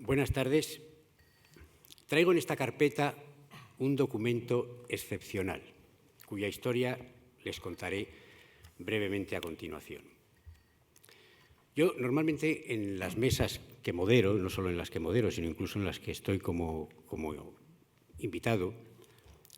Buenas tardes. Traigo en esta carpeta un documento excepcional, cuya historia les contaré brevemente a continuación. Yo normalmente en las mesas que modero, no solo en las que modero, sino incluso en las que estoy como invitado,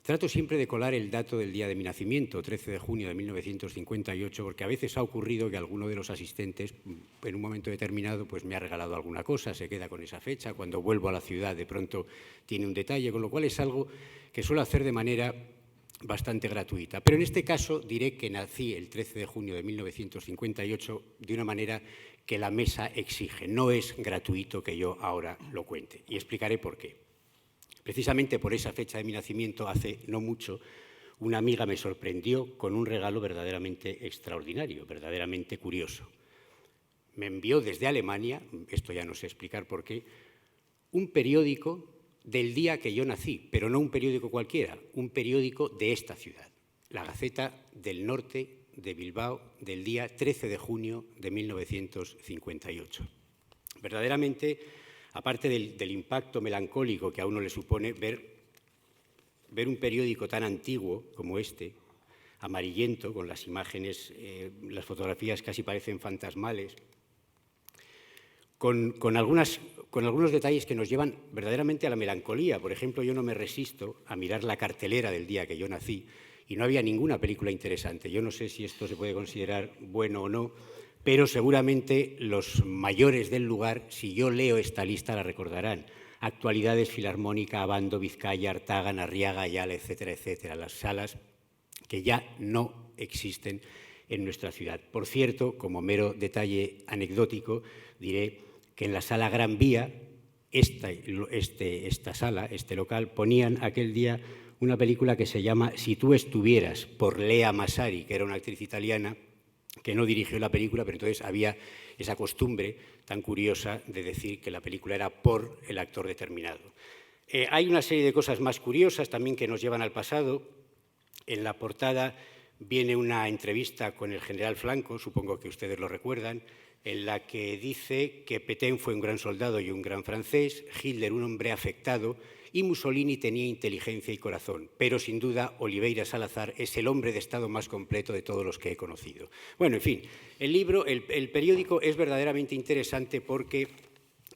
trato siempre de colar el dato del día de mi nacimiento, 13 de junio de 1958, porque a veces ha ocurrido que alguno de los asistentes, en un momento determinado, pues me ha regalado alguna cosa, se queda con esa fecha, cuando vuelvo a la ciudad de pronto tiene un detalle, con lo cual es algo que suelo hacer de manera bastante gratuita. Pero en este caso diré que nací el 13 de junio de 1958 de una manera que la mesa exige. No es gratuito que yo ahora lo cuente y explicaré por qué. Precisamente por esa fecha de mi nacimiento, hace no mucho, una amiga me sorprendió con un regalo verdaderamente extraordinario, verdaderamente curioso. Me envió desde Alemania, esto ya no sé explicar por qué, un periódico del día que yo nací, pero no un periódico cualquiera, un periódico de esta ciudad, la Gaceta del Norte de Bilbao, del día 13 de junio de 1958. Verdaderamente, aparte del impacto melancólico que a uno le supone ver un periódico tan antiguo como este, amarillento, con las imágenes, las fotografías casi parecen fantasmales, con algunos detalles que nos llevan verdaderamente a la melancolía. Por ejemplo, yo no me resisto a mirar la cartelera del día que yo nací y no había ninguna película interesante. Yo no sé si esto se puede considerar bueno o no, pero seguramente los mayores del lugar, si yo leo esta lista, la recordarán. Actualidades, Filarmónica, Abando, Vizcaya, Artagan, Arriaga, Ayala, etcétera, etcétera. Las salas que ya no existen en nuestra ciudad. Por cierto, como mero detalle anecdótico, diré que en la sala Gran Vía, esta sala, este local, ponían aquel día una película que se llama Si tú estuvieras, por Lea Masari, que era una actriz italiana que no dirigió la película, pero entonces había esa costumbre tan curiosa de decir que la película era por el actor determinado. Hay una serie de cosas más curiosas también que nos llevan al pasado. En la portada viene una entrevista con el general Franco, supongo que ustedes lo recuerdan, en la que dice que Pétain fue un gran soldado y un gran francés, Hitler un hombre afectado y Mussolini tenía inteligencia y corazón, pero sin duda Oliveira Salazar es el hombre de Estado más completo de todos los que he conocido. Bueno, en fin, el periódico es verdaderamente interesante porque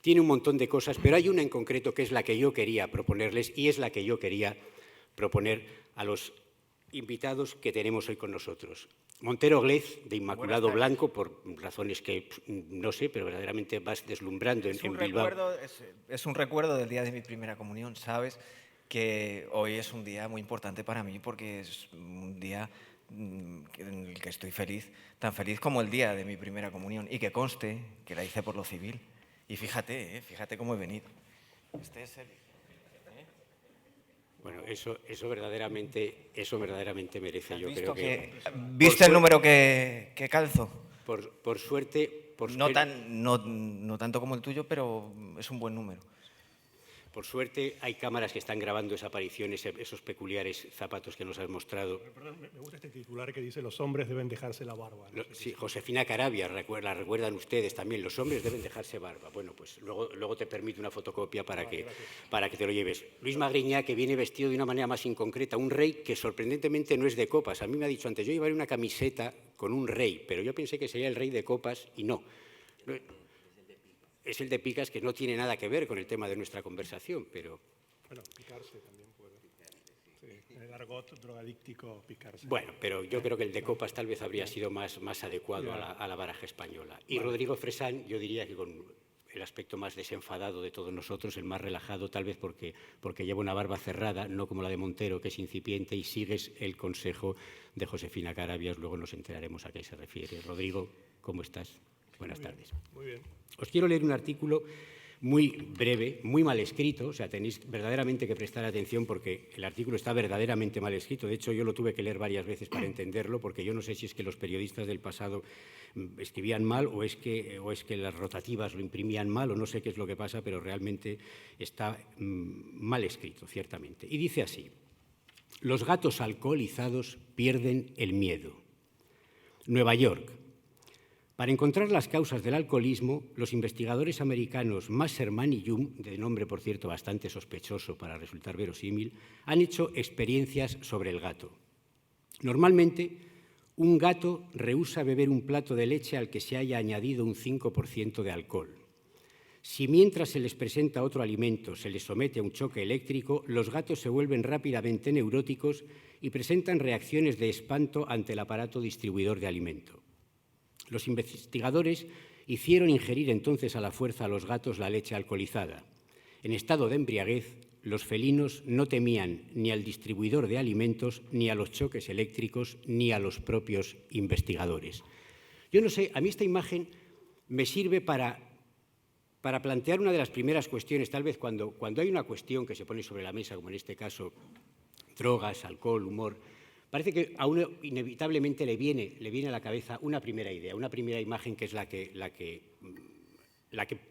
tiene un montón de cosas, pero hay una en concreto que es la que yo quería proponerles y es la que yo quería proponer a los invitados que tenemos hoy con nosotros. Montero Glez, de Inmaculado Blanco, por razones que no sé, pero verdaderamente vas deslumbrando en Bilbao. Es un recuerdo del día de mi primera comunión, ¿sabes? Que hoy es un día muy importante para mí porque es un día en el que estoy feliz, tan feliz como el día de mi primera comunión. Y que conste que la hice por lo civil. Y fíjate, fíjate cómo he venido. Este es el... Bueno, eso verdaderamente merece, yo creo que... ¿Viste el número que calzo? Por suerte... No tanto como el tuyo, pero es un buen número. Por suerte hay cámaras que están grabando esa aparición, esos peculiares zapatos que nos has mostrado. Perdón, me gusta este titular que dice los hombres deben dejarse la barba. ¿No? Sí, Josefina Caravia, la recuerdan ustedes también, los hombres deben dejarse barba. Bueno, pues luego te permito una fotocopia para que te lo lleves. Luis Magriñá, que viene vestido de una manera más inconcreta, un rey que sorprendentemente no es de copas. A mí me ha dicho antes, yo llevaré una camiseta con un rey, pero yo pensé que sería el rey de copas y no. Es el de picas, que no tiene nada que ver con el tema de nuestra conversación, pero... Bueno, picarse también puede. Sí, en el argot drogadíctico, picarse. Bueno, pero yo creo que el de copas tal vez habría sido más adecuado a la baraja española. Y Rodrigo Fresán, yo diría que con el aspecto más desenfadado de todos nosotros, el más relajado, tal vez porque lleva una barba cerrada, no como la de Montero, que es incipiente, y sigues el consejo de Josefina Carabias. Luego nos enteraremos a qué se refiere. Rodrigo, ¿cómo estás? Buenas tardes. Muy bien. Os quiero leer un artículo muy breve, muy mal escrito, o sea, tenéis verdaderamente que prestar atención porque el artículo está verdaderamente mal escrito. De hecho, yo lo tuve que leer varias veces para entenderlo, porque yo no sé si es que los periodistas del pasado escribían mal o es que las rotativas lo imprimían mal o no sé qué es lo que pasa, pero realmente está mal escrito, ciertamente. Y dice así: los gatos alcoholizados pierden el miedo. Nueva York. Para encontrar las causas del alcoholismo, los investigadores americanos Masserman y Jung, de nombre, por cierto, bastante sospechoso para resultar verosímil, han hecho experiencias sobre el gato. Normalmente, un gato rehúsa beber un plato de leche al que se haya añadido un 5% de alcohol. Si mientras se les presenta otro alimento se les somete a un choque eléctrico, los gatos se vuelven rápidamente neuróticos y presentan reacciones de espanto ante el aparato distribuidor de alimento. Los investigadores hicieron ingerir entonces a la fuerza a los gatos la leche alcoholizada. En estado de embriaguez, los felinos no temían ni al distribuidor de alimentos, ni a los choques eléctricos, ni a los propios investigadores. Yo no sé, a mí esta imagen me sirve para plantear una de las primeras cuestiones, tal vez cuando hay una cuestión que se pone sobre la mesa, como en este caso, drogas, alcohol, humor, parece que a uno inevitablemente le viene a la cabeza una primera idea, una primera imagen que es la que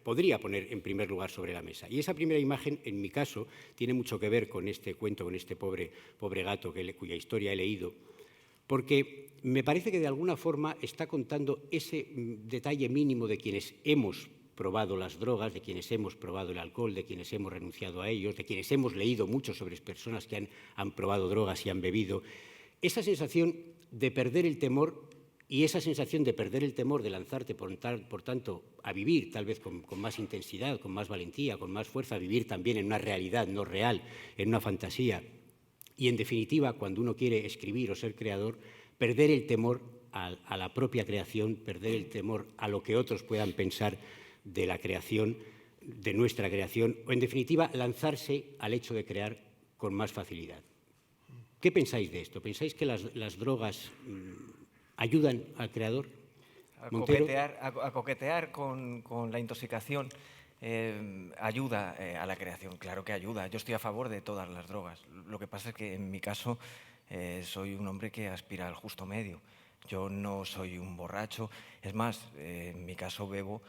podría poner en primer lugar sobre la mesa. Y esa primera imagen, en mi caso, tiene mucho que ver con este cuento, con este pobre gato cuya historia he leído, porque me parece que de alguna forma está contando ese detalle mínimo de quienes hemos probado las drogas, de quienes hemos probado el alcohol, de quienes hemos renunciado a ellos, de quienes hemos leído mucho sobre personas que han probado drogas y han bebido. Esa sensación de perder el temor y esa sensación de perder el temor, de lanzarte, por tanto, a vivir tal vez con más intensidad, con más valentía, con más fuerza, a vivir también en una realidad no real, en una fantasía. Y, en definitiva, cuando uno quiere escribir o ser creador, perder el temor a la propia creación, perder el temor a lo que otros puedan pensar de la creación, de nuestra creación, o, en definitiva, lanzarse al hecho de crear con más facilidad. ¿Qué pensáis de esto? ¿Pensáis que las drogas ayudan al creador? A coquetear con la intoxicación ayuda a la creación, claro que ayuda. Yo estoy a favor de todas las drogas. Lo que pasa es que en mi caso soy un hombre que aspira al justo medio. Yo no soy un borracho. Es más, en mi caso bebo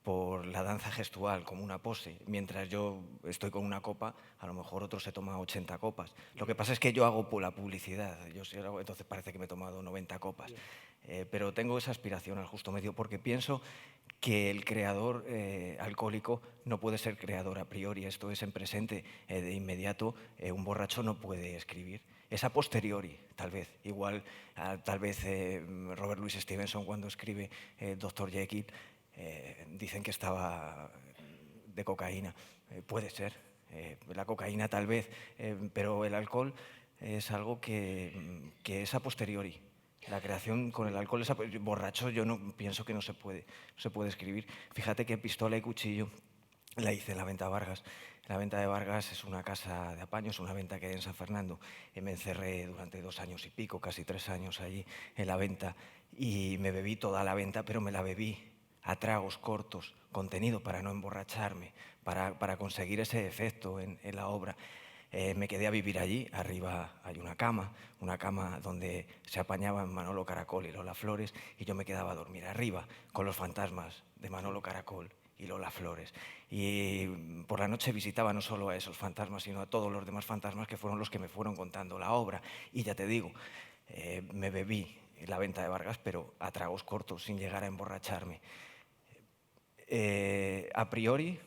por la danza gestual, como una pose. Mientras yo estoy con una copa, a lo mejor otro se toma 80 copas. Lo que pasa es que yo hago la publicidad, entonces parece que me he tomado 90 copas. Pero tengo esa aspiración al justo medio porque pienso que el creador alcohólico no puede ser creador a priori. Esto es en presente. De inmediato, un borracho no puede escribir. Es a posteriori, tal vez. Igual, tal vez Robert Louis Stevenson, cuando escribe Dr. Jekyll, dicen que estaba de cocaína. Puede ser, la cocaína tal vez, pero el alcohol es algo que es a posteriori. La creación con el alcohol es borracho, yo no pienso que no se puede escribir. Fíjate que Pistola y Cuchillo la hice en la Venta Vargas. La Venta de Vargas es una casa de apaños, una venta que hay en San Fernando. Me encerré durante 2 años y pico, casi 3 años allí en la venta, y me bebí toda la venta, pero me la bebí a tragos cortos, contenido para no emborracharme, para conseguir ese efecto en la obra. Me quedé a vivir allí. Arriba hay una cama donde se apañaban Manolo Caracol y Lola Flores, y yo me quedaba a dormir arriba con los fantasmas de Manolo Caracol y Lola Flores. Y por la noche visitaba no solo a esos fantasmas, sino a todos los demás fantasmas que fueron los que me fueron contando la obra. Y ya te digo, me bebí la Venta de Vargas, pero a tragos cortos, sin llegar a emborracharme. A priori,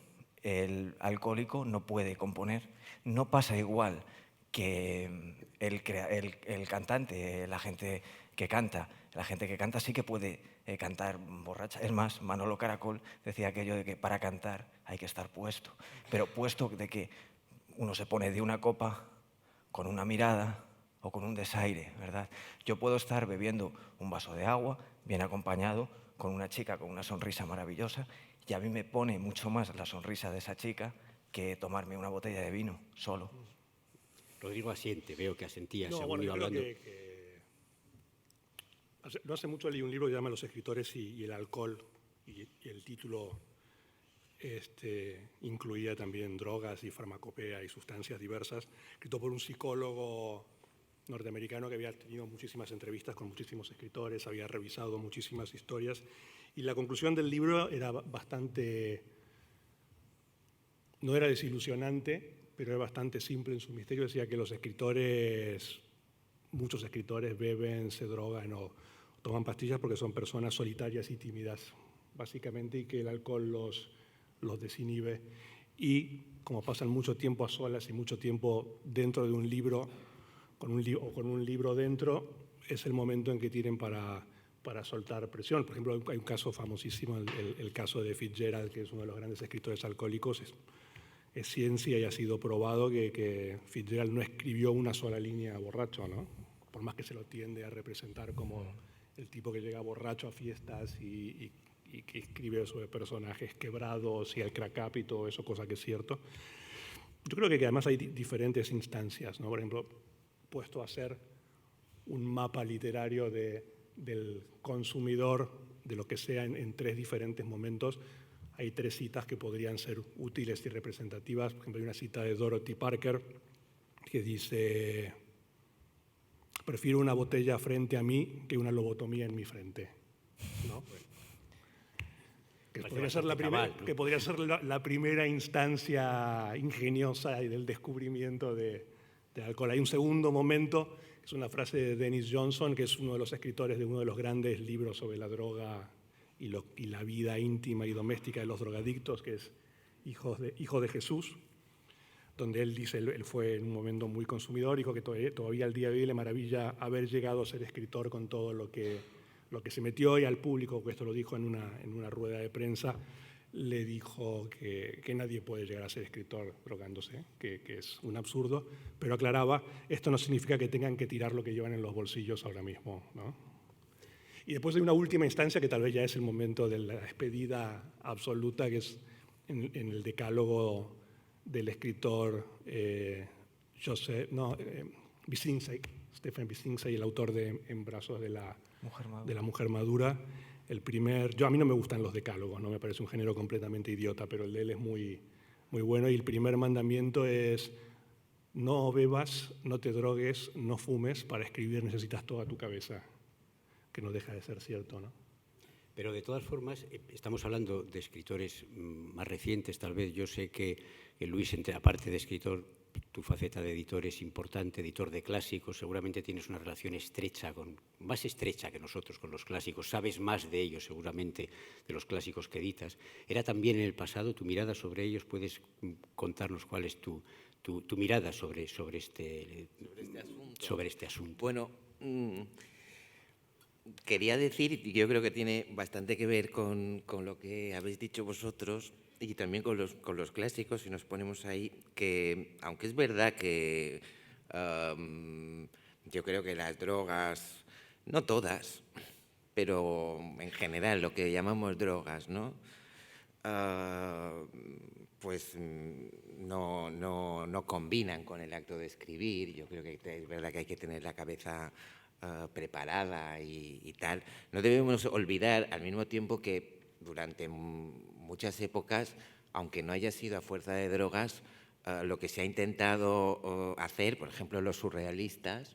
el alcohólico no puede componer. No pasa igual que el cantante, la gente que canta. La gente que canta sí que puede cantar borracha. Es más, Manolo Caracol decía aquello de que para cantar hay que estar puesto. Pero puesto de que uno se pone de una copa con una mirada o con un desaire, ¿verdad? Yo puedo estar bebiendo un vaso de agua, bien acompañado, con una chica con una sonrisa maravillosa, y a mí me pone mucho más la sonrisa de esa chica que tomarme una botella de vino solo. Rodrigo asiente, veo que asentía No, según bueno, iba yo creo hablando. no hace mucho leí un libro que se llama Los escritores y el alcohol, y el título incluía también drogas y farmacopea y sustancias diversas, escrito por un psicólogo norteamericano que había tenido muchísimas entrevistas con muchísimos escritores, había revisado muchísimas historias, y la conclusión del libro era bastante, no era desilusionante, pero era bastante simple en su misterio. Decía que los escritores, muchos escritores beben, se drogan o toman pastillas porque son personas solitarias y tímidas, básicamente, y que el alcohol los desinhibe. Y como pasan mucho tiempo a solas y mucho tiempo dentro de un libro, con un libro dentro, es el momento en que tienen para soltar presión. Por ejemplo, hay un caso famosísimo, el caso de Fitzgerald, que es uno de los grandes escritores alcohólicos. Es ciencia y ha sido probado que Fitzgerald no escribió una sola línea borracho, ¿no? Por más que se lo tiende a representar como el tipo que llega borracho a fiestas y que escribe sobre personajes quebrados y el crack-up y todo eso, cosa que es cierto. Yo creo que además hay diferentes instancias, ¿no? Por ejemplo, puesto a hacer un mapa literario del consumidor, de lo que sea, en 3 diferentes momentos, hay 3 citas que podrían ser útiles y representativas. Por ejemplo, hay una cita de Dorothy Parker que dice: prefiero una botella frente a mí que una lobotomía en mi frente, ¿no? Que podría ser la primera instancia ingeniosa del descubrimiento del alcohol. Hay un segundo momento, que es una frase de Dennis Johnson, que es uno de los escritores de uno de los grandes libros sobre la droga y la vida íntima y doméstica de los drogadictos, que es Hijo de Jesús, donde él dice, él fue en un momento muy consumidor, dijo que todavía al día de hoy le maravilla haber llegado a ser escritor con todo lo que se metió, y al público, que esto lo dijo en una rueda de prensa, le dijo que nadie puede llegar a ser escritor drogándose, que es un absurdo, pero aclaraba, esto no significa que tengan que tirar lo que llevan en los bolsillos ahora mismo, ¿no? Y después hay una última instancia que tal vez ya es el momento de la despedida absoluta, que es en el decálogo del escritor Stephen Bisinski, el autor de En brazos de la mujer madura. A mí no me gustan los decálogos, no me parece un género completamente idiota, pero el de él es muy, muy bueno. Y el primer mandamiento es: no bebas, no te drogues, no fumes, para escribir necesitas toda tu cabeza, que no deja de ser cierto, ¿no? Pero de todas formas, estamos hablando de escritores más recientes, tal vez. Yo sé que Luis, aparte de escritor, tu faceta de editor es importante, editor de clásicos. Seguramente tienes una relación más estrecha que nosotros con los clásicos. Sabes más de ellos, seguramente, de los clásicos que editas. ¿Era también en el pasado tu mirada sobre ellos? ¿Puedes contarnos cuál es tu mirada sobre este asunto? Bueno, quería decir, y yo creo que tiene bastante que ver con lo que habéis dicho vosotros y también con los clásicos, si nos ponemos ahí, que aunque es verdad que yo creo que las drogas, no todas, pero en general lo que llamamos drogas, ¿no? Pues no combinan con el acto de escribir. Yo creo que es verdad que hay que tener la cabeza preparada y tal. No debemos olvidar al mismo tiempo que durante muchas épocas, aunque no haya sido a fuerza de drogas, lo que se ha intentado hacer, por ejemplo, los surrealistas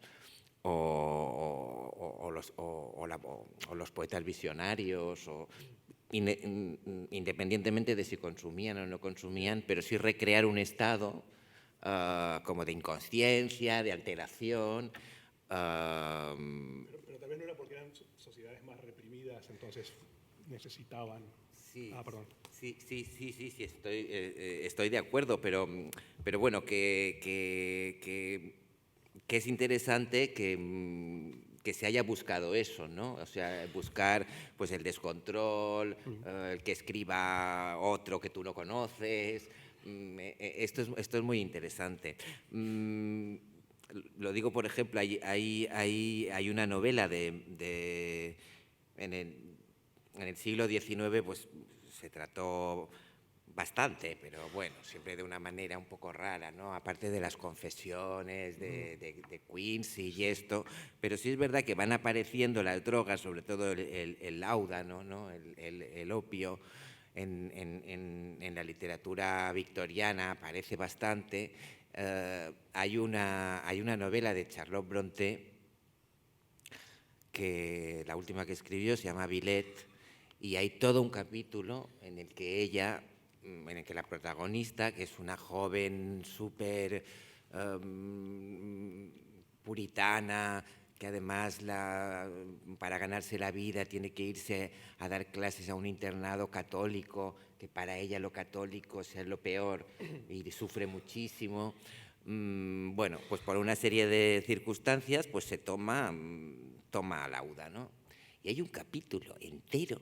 o los poetas visionarios, independientemente de si consumían o no consumían, pero sí recrear un estado como de inconsciencia, de alteración. Pero también no era porque eran sociedades más reprimidas, entonces necesitaban... Sí, perdón. Sí, estoy de acuerdo, pero bueno, que es interesante que se haya buscado eso, ¿no? O sea, buscar pues el descontrol, el que escriba otro que tú no conoces. Esto es muy interesante. Lo digo, por ejemplo, hay una novela en el siglo XIX, pues se trató bastante, pero bueno, siempre de una manera un poco rara, ¿no? Aparte de las confesiones de Quincy y esto, pero sí es verdad que van apareciendo las drogas, sobre todo el láudano, ¿no? El opio, en la literatura victoriana aparece bastante. Hay una novela de Charlotte Brontë, que la última que escribió se llama Villette, y hay todo un capítulo en el que la protagonista, que es una joven súper puritana, que además para ganarse la vida tiene que irse a dar clases a un internado católico, que para ella lo católico es lo peor y sufre muchísimo. Bueno, pues por una serie de circunstancias pues se toma Lauda, ¿no? Y hay un capítulo entero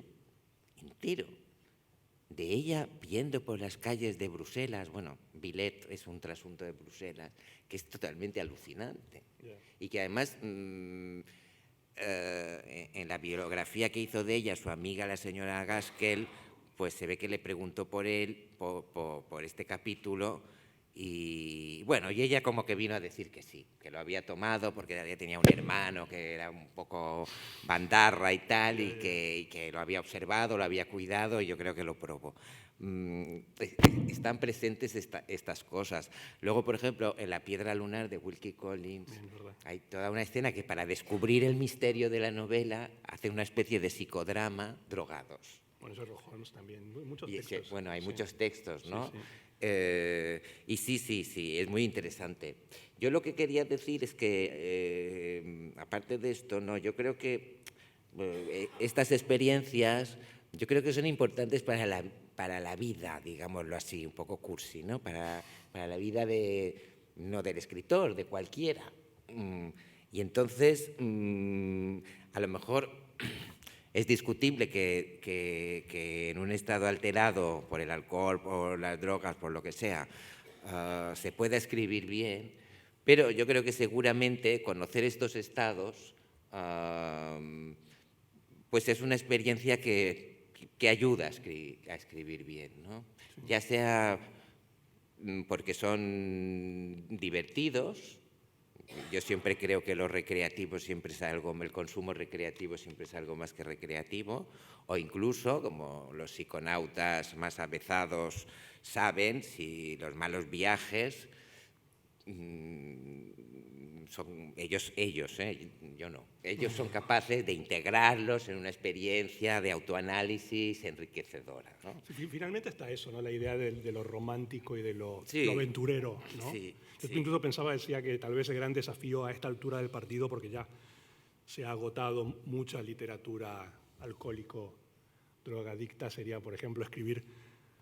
de ella viendo por las calles de Bruselas, bueno, Villette es un trasunto de Bruselas, que es totalmente alucinante. Yeah. Y que además, en la biografía que hizo de ella su amiga, la señora Gaskell, pues se ve que le preguntó por él, por este capítulo, y bueno, y ella como que vino a decir que sí, que lo había tomado porque ella tenía un hermano que era un poco bandarra y tal, y que lo había observado, lo había cuidado, y yo creo que lo probó. Están presentes estas cosas. Luego, por ejemplo, en La piedra lunar de Wilkie Collins hay toda una escena que para descubrir el misterio de la novela hace una especie de psicodrama drogados. Bueno, Sherlock Holmes también, muchos textos. Bueno, hay muchos textos, ¿no? Sí. Y sí, es muy interesante. Yo lo que quería decir es que, aparte de esto, no, yo creo que estas experiencias, yo creo que son importantes para la vida, digámoslo así, un poco cursi, ¿no? Para la vida no del escritor, de cualquiera. Y entonces, a lo mejor es discutible que en un estado alterado por el alcohol, por las drogas, por lo que sea, se pueda escribir bien, pero yo creo que seguramente conocer estos estados pues es una experiencia que ayuda a escribir bien, ¿no? Ya sea porque son divertidos. Yo siempre creo que lo recreativo siempre es algo, el consumo recreativo siempre es algo más que recreativo, o incluso, como los psiconautas más avezados saben, si los malos viajes son ellos, yo no. Ellos son capaces de integrarlos en una experiencia de autoanálisis enriquecedora, ¿no? Sí, finalmente está eso, ¿no? La idea de lo romántico y de lo aventurero, ¿no? Sí, Yo incluso decía que tal vez el gran desafío a esta altura del partido, porque ya se ha agotado mucha literatura alcohólico, drogadicta, sería, por ejemplo, escribir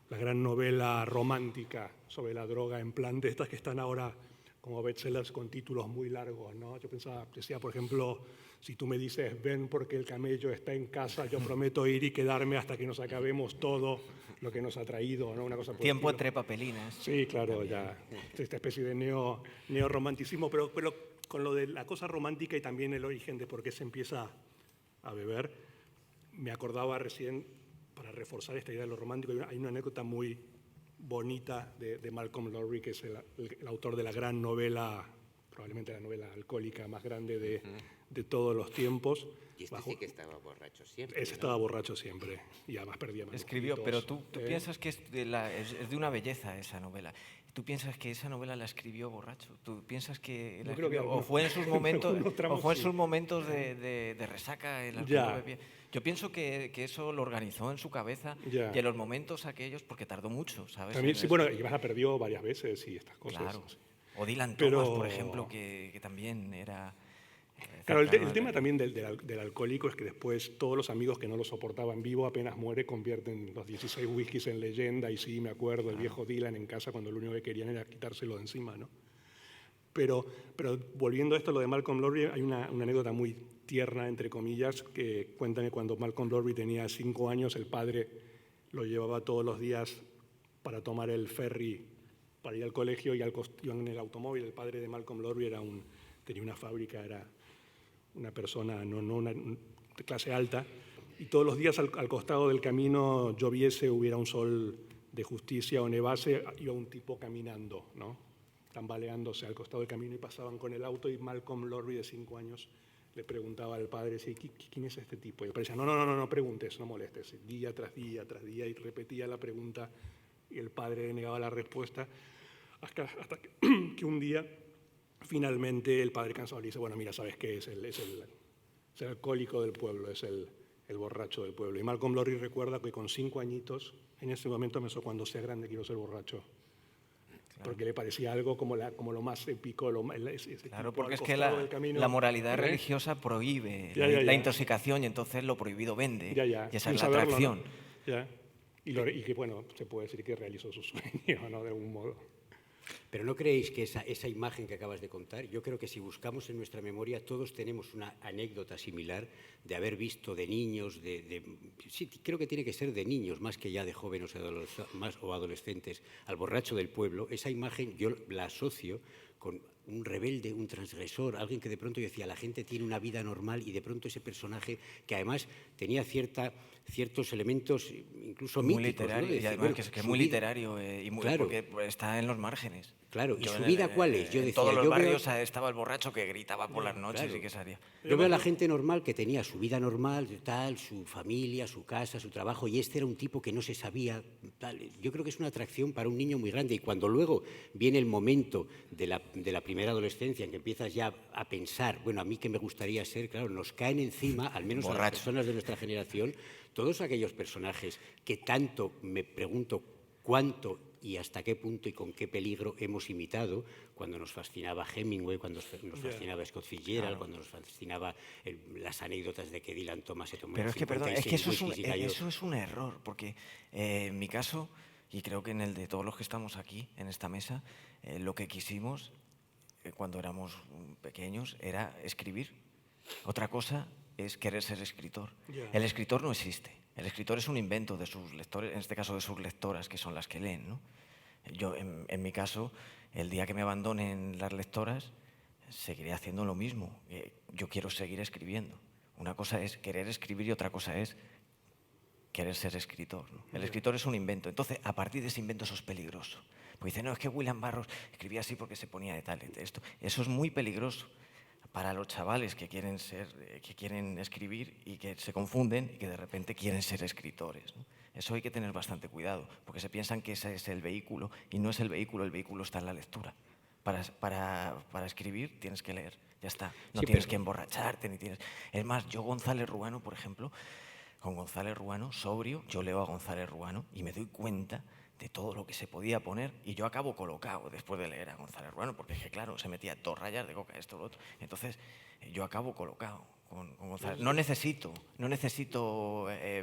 la gran novela romántica sobre la droga, en plan de estas que están ahora como bestsellers con títulos muy largos, ¿no? Yo decía, por ejemplo, si tú me dices, ven porque el camello está en casa, yo prometo ir y quedarme hasta que nos acabemos todo lo que nos ha traído, ¿no? Una cosa por Tiempo entre papelinas. Sí, claro, ya. Esta especie de neorromanticismo, pero con lo de la cosa romántica y también el origen de por qué se empieza a beber, me acordaba recién, para reforzar esta idea de lo romántico, hay una anécdota muy bonita de Malcolm Lowry, que es el autor de la gran novela, probablemente la novela alcohólica más grande de todos los tiempos. Y sí que estaba borracho siempre. Ese, ¿no? Estaba borracho siempre y además perdía manuscritos. Escribió, pero tú piensas que es de una belleza esa novela. ¿Tú piensas que esa novela la escribió borracho? ¿Tú piensas que la escribió, o fue en sus momentos, de resaca en los que no bebía? Yo pienso que eso lo organizó en su cabeza y en los momentos aquellos, porque tardó mucho, ¿sabes? También, sí, bueno, y la perdió varias veces y estas cosas. Claro. O Dylan Thomas, por ejemplo, que también era... Claro, el tema también del alcohólico es que después todos los amigos que no lo soportaban vivo, apenas muere, convierten los 16 whiskies en leyenda. Y sí, me acuerdo, el viejo Dylan en casa cuando lo único que querían era quitárselo de encima, ¿no? Pero volviendo a esto, lo de Malcolm Lowry, hay una anécdota muy tierna, entre comillas, que cuentan que cuando Malcolm Lowry tenía 5 años, el padre lo llevaba todos los días para tomar el ferry para ir al colegio, y iban en el automóvil. El padre de Malcolm Lowry tenía una fábrica, era una persona de clase alta, y todos los días al costado del camino, lloviese, hubiera un sol de justicia o nevase, iba un tipo caminando, ¿no? Tambaleándose al costado del camino, y pasaban con el auto, y Malcolm Lowry, de 5 años, le preguntaba al padre, sí, ¿quién es este tipo? Y el padre decía, no preguntes, no molestes. Día tras día, y repetía la pregunta, y el padre negaba la respuesta, hasta que un día, finalmente, el padre cansado le dice, bueno, mira, ¿sabes qué? Es el alcohólico del pueblo, es el borracho del pueblo. Y Malcolm Lowry recuerda que con 5 añitos, en ese momento pensó, cuando sea grande quiero ser borracho. porque le parecía algo como lo más épico, Claro, porque es que la moralidad religiosa prohíbe la intoxicación y entonces lo prohibido vende. Y esa es la atracción. ¿No? Y que, bueno, se puede decir que realizó su sueño, ¿no? De algún modo. Pero ¿no creéis que esa imagen que acabas de contar, yo creo que si buscamos en nuestra memoria todos tenemos una anécdota similar de haber visto de niños, sí, creo que tiene que ser de niños, más que ya de jóvenes o adolescentes, al borracho del pueblo? Esa imagen yo la asocio con un rebelde, un transgresor, alguien que de pronto yo decía, la gente tiene una vida normal, y de pronto ese personaje que además tenía ciertos elementos incluso muy míticos, literario, ¿no? y además que es muy literario claro, porque está en los márgenes. Claro, ¿y su vida cuál es? Yo decía, en todos los barrios estaba el borracho que gritaba por las noches, claro, y que salía. Yo veo a la gente normal que tenía su vida normal, tal, su familia, su casa, su trabajo, y este era un tipo que no se sabía, tal. Yo creo que es una atracción para un niño muy grande, y cuando luego viene el momento de la primera adolescencia, en que empiezas ya a pensar, bueno, a mí qué me gustaría ser, claro, nos caen encima, al menos a las personas de nuestra generación, todos aquellos personajes que tanto me pregunto cuánto y hasta qué punto y con qué peligro hemos imitado, cuando nos fascinaba Hemingway, cuando nos fascinaba Scott Fitzgerald, cuando nos fascinaba las anécdotas de que Dylan Thomas se tomó. Pero es que, perdón, es que eso es un error, porque en mi caso, y creo que en el de todos los que estamos aquí, en esta mesa, lo que quisimos cuando éramos pequeños era escribir. Otra cosa es querer ser escritor. El escritor no existe. El escritor es un invento de sus lectores, en este caso de sus lectoras, que son las que leen, ¿no? Yo, en mi caso, el día que me abandonen las lectoras, seguiré haciendo lo mismo. Yo quiero seguir escribiendo. Una cosa es querer escribir y otra cosa es querer ser escritor, ¿no? El escritor es un invento. Entonces, a partir de ese invento, eso es peligroso. Porque dice, no, es que William Burroughs escribía así porque se ponía de tal. Eso es muy peligroso para los chavales que quieren escribir y que se confunden y que de repente quieren ser escritores, ¿no? Eso hay que tener bastante cuidado, porque se piensan que ese es el vehículo, y no es el vehículo está en la lectura. Para escribir tienes que leer, ya está. No tienes que emborracharte, ni tienes... Es más, yo González Ruano, por ejemplo, con González Ruano, sobrio, yo leo a González Ruano y me doy cuenta de todo lo que se podía poner, y yo acabo colocado después de leer a González Ruano, porque es que, claro, se metía 2 rayas de coca, esto, lo otro. Entonces, yo acabo colocado con González. No necesito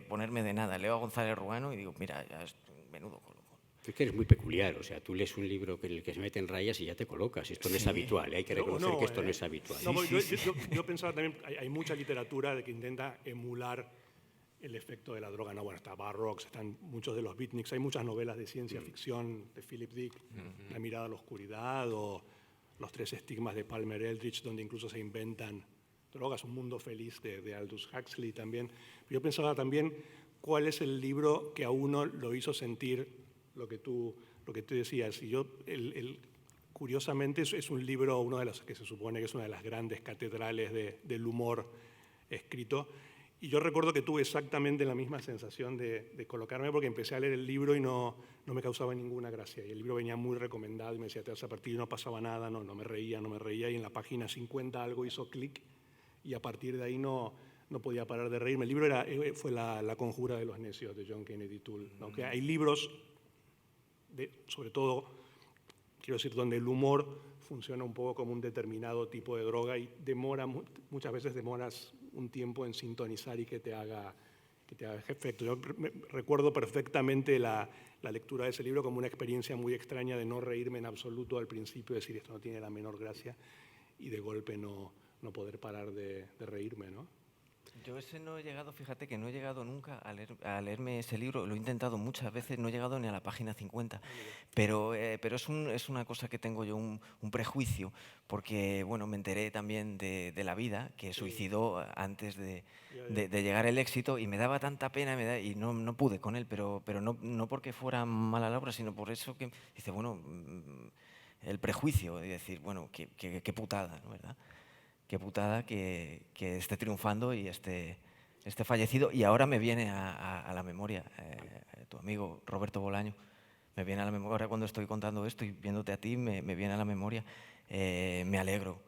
ponerme de nada. Leo a González Ruano y digo, mira, ya es menudo colocón. Es que eres muy peculiar, o sea, tú lees un libro en el que se meten rayas y ya te colocas. Esto no es habitual, hay que reconocer que esto no es habitual. Yo pensaba también, hay mucha literatura de que intenta emular el efecto de la droga. No, bueno, está Burroughs, están muchos de los beatniks, hay muchas novelas de ciencia ficción de Philip Dick, La mirada a la oscuridad, o Los 3 estigmas de Palmer Eldritch, donde incluso se inventan drogas, Un mundo feliz de Aldous Huxley también. Yo pensaba también cuál es el libro que a uno lo hizo sentir lo que tú decías. Y yo, curiosamente, es un libro, uno de los que se supone que es una de las grandes catedrales del humor escrito. Y yo recuerdo que tuve exactamente la misma sensación de colocarme, porque empecé a leer el libro y no me causaba ninguna gracia. Y el libro venía muy recomendado y me decía, te vas a partir, y no pasaba nada, no me reía. Y en la página 50 algo hizo clic, y a partir de ahí no podía parar de reírme. El libro fue la Conjura de los necios, de John Kennedy Toole. ¿No? Que hay libros, sobre todo, quiero decir, donde el humor funciona un poco como un determinado tipo de droga, y muchas veces demoras un tiempo en sintonizar y que te haga efecto. Yo recuerdo perfectamente la lectura de ese libro como una experiencia muy extraña de no reírme en absoluto al principio, decir esto no tiene la menor gracia, y de golpe no poder parar de reírme, ¿no? Yo ese no he llegado, fíjate que no he llegado nunca a leerme ese libro, lo he intentado muchas veces, no he llegado ni a la página 50, pero es una cosa que tengo yo un prejuicio, porque bueno, me enteré también de la vida, que suicidó antes de llegar el éxito, y me daba tanta pena y no pude con él, pero no porque fuera mala la obra, sino por eso que dice, bueno, el prejuicio de decir, bueno, qué putada, ¿no? ¿Verdad? Qué putada que esté triunfando y esté fallecido. Y ahora me viene a la memoria tu amigo Roberto Bolaño. Me viene a la memoria, ahora cuando estoy contando esto y viéndote a ti, me viene a la memoria. Me alegro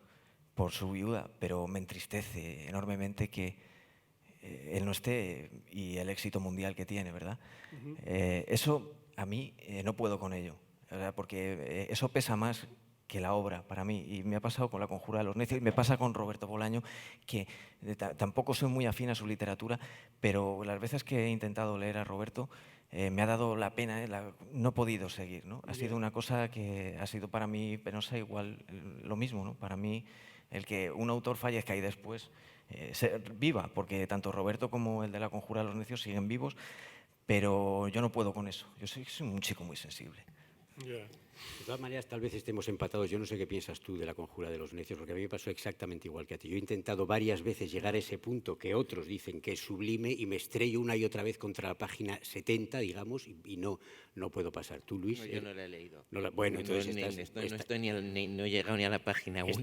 por su viuda, pero me entristece enormemente que él no esté, y el éxito mundial que tiene, ¿verdad? Eso a mí no puedo con ello. o sea, porque eso pesa más que la obra para mí. Y me ha pasado con La conjura de los necios y me pasa con Roberto Bolaño, que tampoco soy muy afín a su literatura, pero las veces que he intentado leer a Roberto me ha dado la pena, no he podido seguir, ¿no? Ha sido una cosa que ha sido para mí penosa, igual lo mismo, ¿no? Para mí, el que un autor fallezca y después viva, porque tanto Roberto como el de La conjura de los necios siguen vivos, pero yo no puedo con eso. Yo soy un chico muy sensible. Ya. De todas maneras, tal vez estemos empatados. Yo no sé qué piensas tú de La conjura de los necios, porque a mí me pasó exactamente igual que a ti. Yo he intentado varias veces llegar a ese punto que otros dicen que es sublime y me estrello una y otra vez contra la página 70, digamos, y no puedo pasar. ¿Tú, Luis? No, yo no la he leído. Bueno, No, entonces no he llegado ni a la página 1.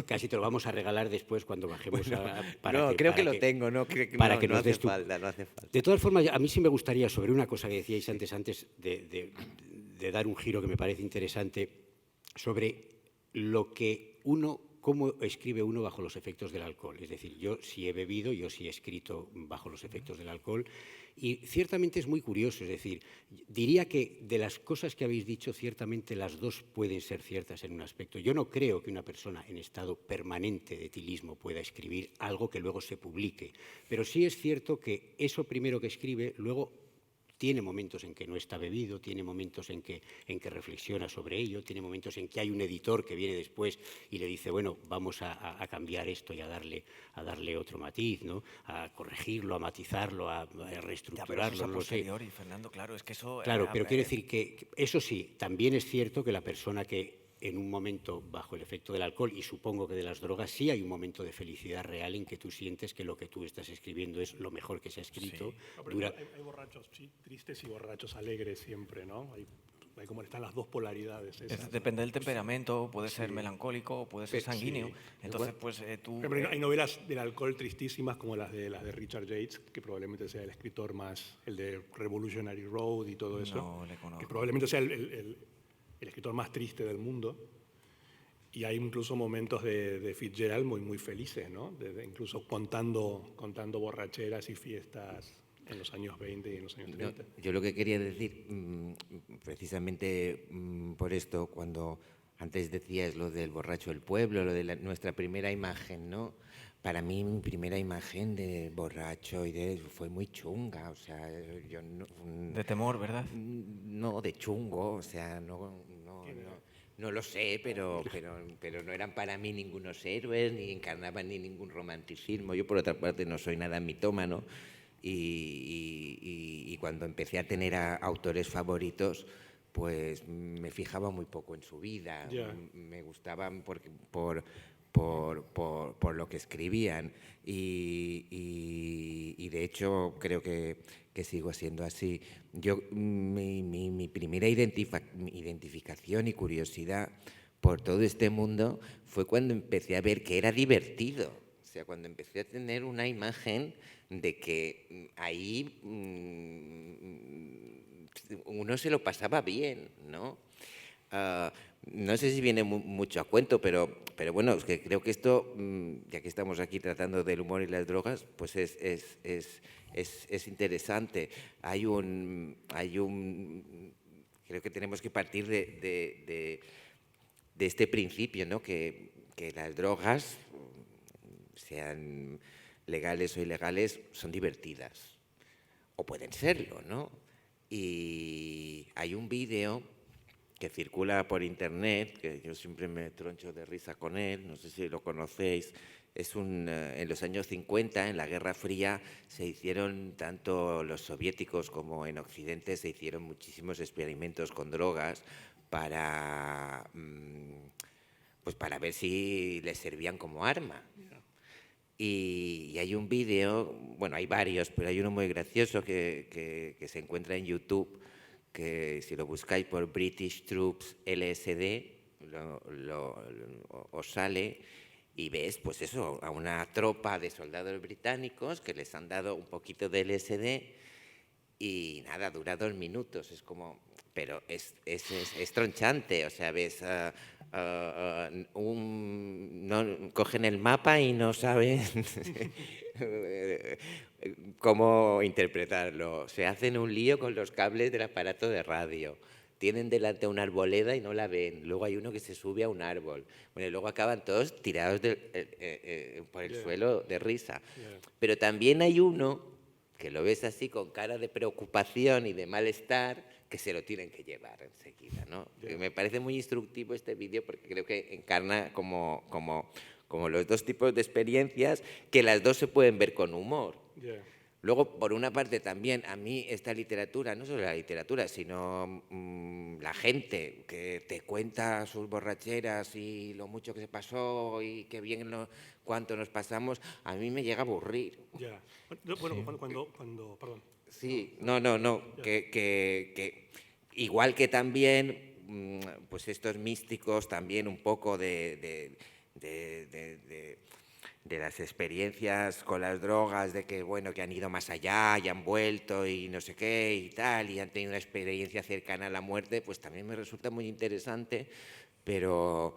Casi te lo vamos a regalar después cuando bajemos Creo que lo tengo, no, para que no nos hace des tú. falta, no hace falta. De todas formas, a mí sí me gustaría, sobre una cosa que decíais antes de dar un giro que me parece interesante, sobre lo que cómo escribe uno bajo los efectos del alcohol. Es decir, yo sí he bebido, yo sí he escrito bajo los efectos del alcohol, y ciertamente es muy curioso. Es decir, diría que de las cosas que habéis dicho, ciertamente las dos pueden ser ciertas en un aspecto. Yo no creo que una persona en estado permanente de etilismo pueda escribir algo que luego se publique, pero sí es cierto que eso primero que escribe, luego tiene momentos en que no está bebido, tiene momentos en que reflexiona sobre ello, tiene momentos en que hay un editor que viene después y le dice, bueno, vamos a cambiar esto y a darle otro matiz, ¿no? A corregirlo, a matizarlo, a reestructurarlo, ya, no lo sé. Y Fernando, claro, es que eso... Claro, pero quiero decir que eso sí, también es cierto que la persona que en un momento bajo el efecto del alcohol y supongo que de las drogas, sí hay un momento de felicidad real en que tú sientes que lo que tú estás escribiendo es lo mejor que se ha escrito. Sí. No, pero hay borrachos tristes y borrachos alegres siempre, ¿no? Hay como están las dos polaridades. Depende del temperamento, puede ser melancólico, puede ser sanguíneo. Sí. Entonces, pues tú... Pero hay novelas del alcohol tristísimas como las de Richard Yates, que probablemente sea el escritor más, el de Revolutionary Road y todo eso. No le conozco. Que probablemente sea el escritor más triste del mundo. Y hay incluso momentos de Fitzgerald muy felices, ¿no? Incluso contando borracheras y fiestas en los años 20 y en los años 30. Yo lo que quería decir, precisamente por esto, cuando antes decías lo del borracho del pueblo, lo de nuestra primera imagen, ¿no? Para mí, mi primera imagen de borracho fue muy chunga, o sea, yo no... De temor, ¿verdad? No, de chungo, o sea, no lo sé, pero no eran para mí ningunos héroes, ni encarnaban ni ningún romanticismo. Yo, por otra parte, no soy nada mitómano y cuando empecé a tener autores favoritos, pues me fijaba muy poco en su vida. Yeah. Me gustaban por lo que escribían y de hecho creo que sigo siendo así. Yo mi primera identificación y curiosidad por todo este mundo fue cuando empecé a ver que era divertido. O sea, cuando empecé a tener una imagen de que ahí uno se lo pasaba bien, ¿no? No sé si viene mucho a cuento, pero bueno, es que creo que esto, ya que estamos aquí tratando del humor y las drogas, pues es interesante. Creo que tenemos que partir de este principio, ¿no? Que las drogas, sean legales o ilegales, son divertidas, o pueden serlo, ¿no? Y hay un vídeo que circula por internet, que yo siempre me troncho de risa con él, no sé si lo conocéis, en los años 50, en la Guerra Fría, se hicieron, tanto los soviéticos como en Occidente, se hicieron muchísimos experimentos con drogas para ver si les servían como arma. Y hay un vídeo, bueno, hay varios, pero hay uno muy gracioso que se encuentra en YouTube, que si lo buscáis por British Troops LSD, os sale y ves, pues eso, a una tropa de soldados británicos que les han dado un poquito de LSD y nada, dura 2 minutos, es como... Pero es tronchante, o sea, ves, cogen el mapa y no saben cómo interpretarlo. Se hacen un lío con los cables del aparato de radio. tienen delante una arboleda y no la ven. Luego hay uno que se sube a un árbol. Bueno, y luego acaban todos tirados por el suelo de risa. Pero también hay uno que lo ves así con cara de preocupación y de malestar, que se lo tienen que llevar enseguida, ¿no? Me parece muy instructivo este vídeo porque creo que encarna como los dos tipos de experiencias, que las dos se pueden ver con humor. Luego, por una parte, también a mí esta literatura, no solo la literatura, sino la gente que te cuenta sus borracheras y lo mucho que se pasó y qué bien cuánto nos pasamos, a mí me llega a aburrir. Bueno, cuando perdón. Sí, no, que igual que también, pues estos místicos también un poco de las experiencias con las drogas, de que, bueno, que han ido más allá y han vuelto y no sé qué y tal, y han tenido una experiencia cercana a la muerte, pues también me resulta muy interesante, pero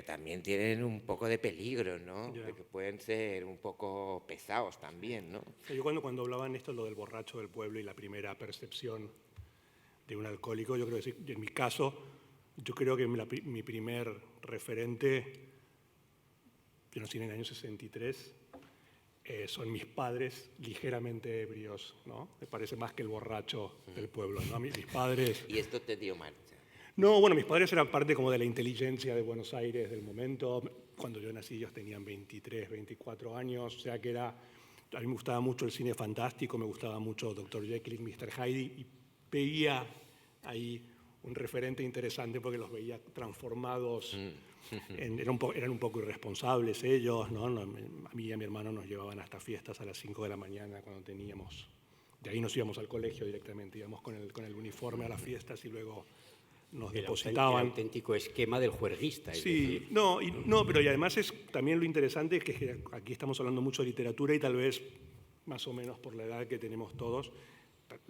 también tienen un poco de peligro, ¿no? Que pueden ser un poco pesados también, ¿no? Yo cuando hablaban esto, lo del borracho del pueblo y la primera percepción de un alcohólico, yo creo que sí, en mi caso, yo creo que mi primer referente, yo nací en el año 63, son mis padres ligeramente ebrios, ¿no? Me parece más que el borracho del pueblo, ¿no? Mis padres... ¿Y esto te dio marcha? No, bueno, mis padres eran parte como de la inteligencia de Buenos Aires del momento. Cuando yo nací ellos tenían 23, 24 años, o sea que a mí me gustaba mucho el cine fantástico, me gustaba mucho Dr. Jekyll y Mr. Hyde, y veía ahí un referente interesante porque los veía transformados. Eran un poco irresponsables ellos, ¿no? A mí y a mi hermano nos llevaban hasta fiestas a las 5 de la mañana cuando teníamos... De ahí nos íbamos al colegio directamente, íbamos con el uniforme a las fiestas y luego nos depositaban. El auténtico esquema del juerguista. Sí, pero y además también lo interesante es que aquí estamos hablando mucho de literatura y tal vez, más o menos por la edad que tenemos todos,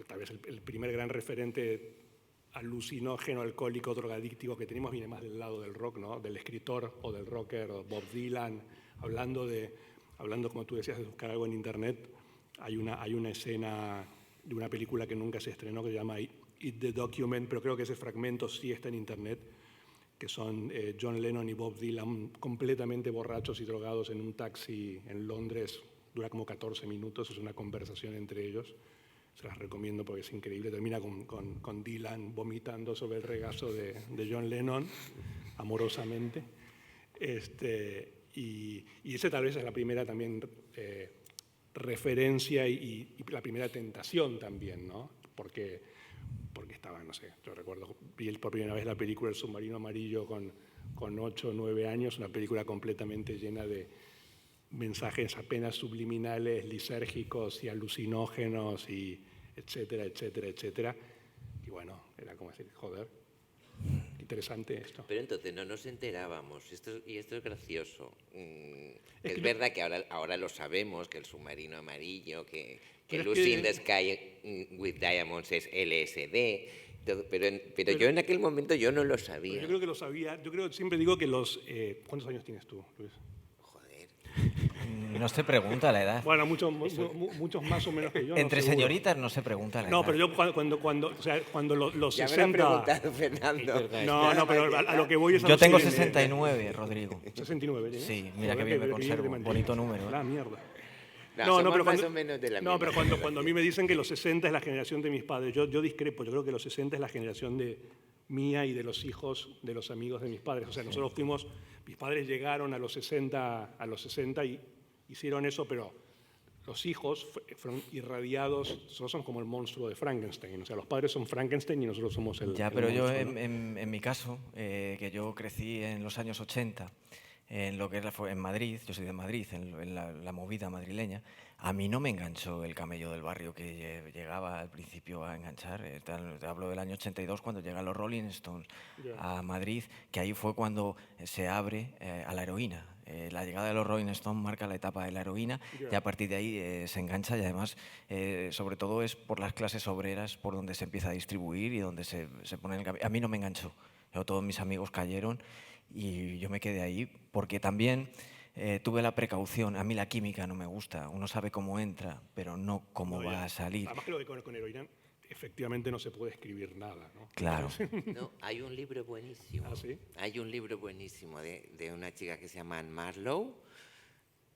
tal vez el primer gran referente alucinógeno, alcohólico, drogadíctico que tenemos viene más del lado del rock, ¿no? Del escritor o del rocker, Bob Dylan, hablando, como tú decías, de buscar algo en internet. Hay una escena de una película que nunca se estrenó que se llama Eat the Document, pero creo que ese fragmento sí está en internet, que son John Lennon y Bob Dylan completamente borrachos y drogados en un taxi en Londres. Dura como 14 minutos, es una conversación entre ellos. Se las recomiendo porque es increíble. Termina con Dylan vomitando sobre el regazo de John Lennon, amorosamente. Y ese tal vez es la primera también referencia y la primera tentación también, ¿no? Porque estaba, no sé, yo recuerdo, vi por primera vez la película El submarino amarillo con 8 o 9 años, una película completamente llena de mensajes apenas subliminales, lisérgicos y alucinógenos, y etcétera, etcétera, etcétera. Y bueno, era como decir, joder, interesante esto. Pero entonces no nos enterábamos, y esto es gracioso. Es verdad que ahora lo sabemos, que el submarino amarillo, que Lucy in the Sky with Diamonds es LSD, pero yo en aquel momento yo no lo sabía. Yo creo que lo sabía, siempre digo que ¿cuántos años tienes tú, Luis? No se pregunta la edad. Bueno, muchos más o menos que yo. Entre no, señoritas no se pregunta la edad. No, pero yo cuando los ya 60... me lo ha preguntado Fernando. No, pero a lo que voy es a... Yo tengo 69, Rodrigo. 69, ¿eh? Sí, mira que bien me conservo. Bonito número. La mierda. No, pero más o menos de la misma. No, pero cuando a mí me dicen que los 60 es la generación de mis padres, yo discrepo. Yo creo que los 60 es la generación de mía y de los hijos de los amigos de mis padres. O sea, nosotros mis padres llegaron a los 60 y hicieron eso, pero los hijos fueron irradiados. Nosotros somos como el monstruo de Frankenstein. O sea, los padres son Frankenstein y nosotros somos el Ya, pero monstruo, yo ¿no? en mi caso, que yo crecí en los años 80, en lo que fue en Madrid, yo soy de Madrid, en la movida madrileña, a mí no me enganchó el camello del barrio que llegaba al principio a enganchar. Te hablo del año 82, cuando llegan los Rolling Stones a Madrid, que ahí fue cuando se abre a la heroína. La llegada de los Rolling Stones marca la etapa de la heroína y a partir de ahí se engancha, y además, sobre todo, es por las clases obreras por donde se empieza a distribuir y donde se pone el camello. A mí no me enganchó. Todos mis amigos cayeron y yo me quedé ahí porque también tuve la precaución. A mí la química no me gusta. Uno sabe cómo entra, pero no cómo va a salir. Además, creo que con heroína efectivamente no se puede escribir nada, ¿no? Claro. No, hay un libro buenísimo. ¿Ah, sí? Hay un libro buenísimo de una chica que se llama Anne Marlowe,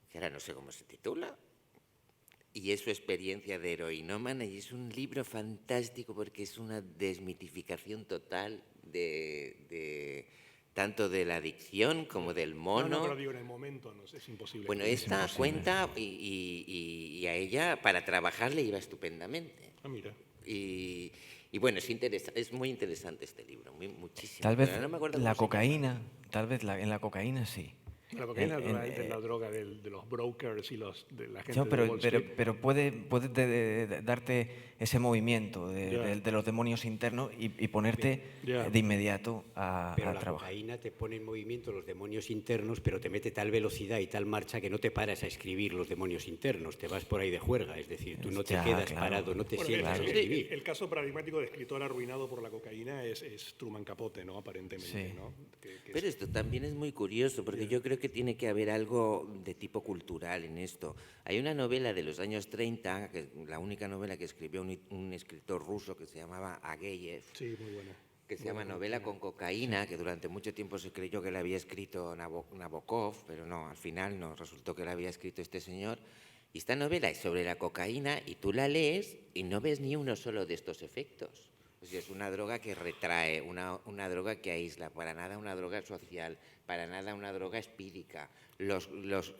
que ahora no sé cómo se titula, y es su experiencia de heroinómana, y es un libro fantástico porque es una desmitificación total tanto de la adicción como del mono. No, pero digo, en el momento no, es imposible. Bueno, esta cuenta y a ella para trabajar le iba estupendamente. Ah, mira. Y bueno, es muy interesante este libro, muchísimo. Tal vez pero no me acuerdo la cómo se llama. cocaína, tal vez en la cocaína sí. La cocaína En- es la droga de los brokers y de la gente No, de Wall Street. pero puede darte ese movimiento Ya. de los demonios internos y ponerte Ya. de inmediato Pero a la trabajar. cocaína te pone en movimiento los demonios internos, pero te mete tal velocidad y tal marcha que no te paras a escribir los demonios internos, te vas por ahí de juerga, es decir, tú no te Ya, quedas claro. parado, no te Bueno, sientas a el, escribir. el caso paradigmático de escritor arruinado por la cocaína es Truman Capote, ¿no? Aparentemente, Sí. ¿no? Que Pero esto también es muy curioso, porque yo creo que tiene que haber algo de tipo cultural en esto. Hay una novela de los años 30, que es la única novela que escribió un escritor ruso que se llamaba Ageyev, sí, muy buena. que se llama Novela con cocaína, que durante mucho tiempo se creyó que la había escrito Nabokov, pero no, al final no, resultó que la había escrito este señor. Y esta novela es sobre la cocaína y tú la lees y no ves ni uno solo de estos efectos. O sea, es una droga que retrae, una droga que aísla, para nada una droga social, para nada una droga espírica. Los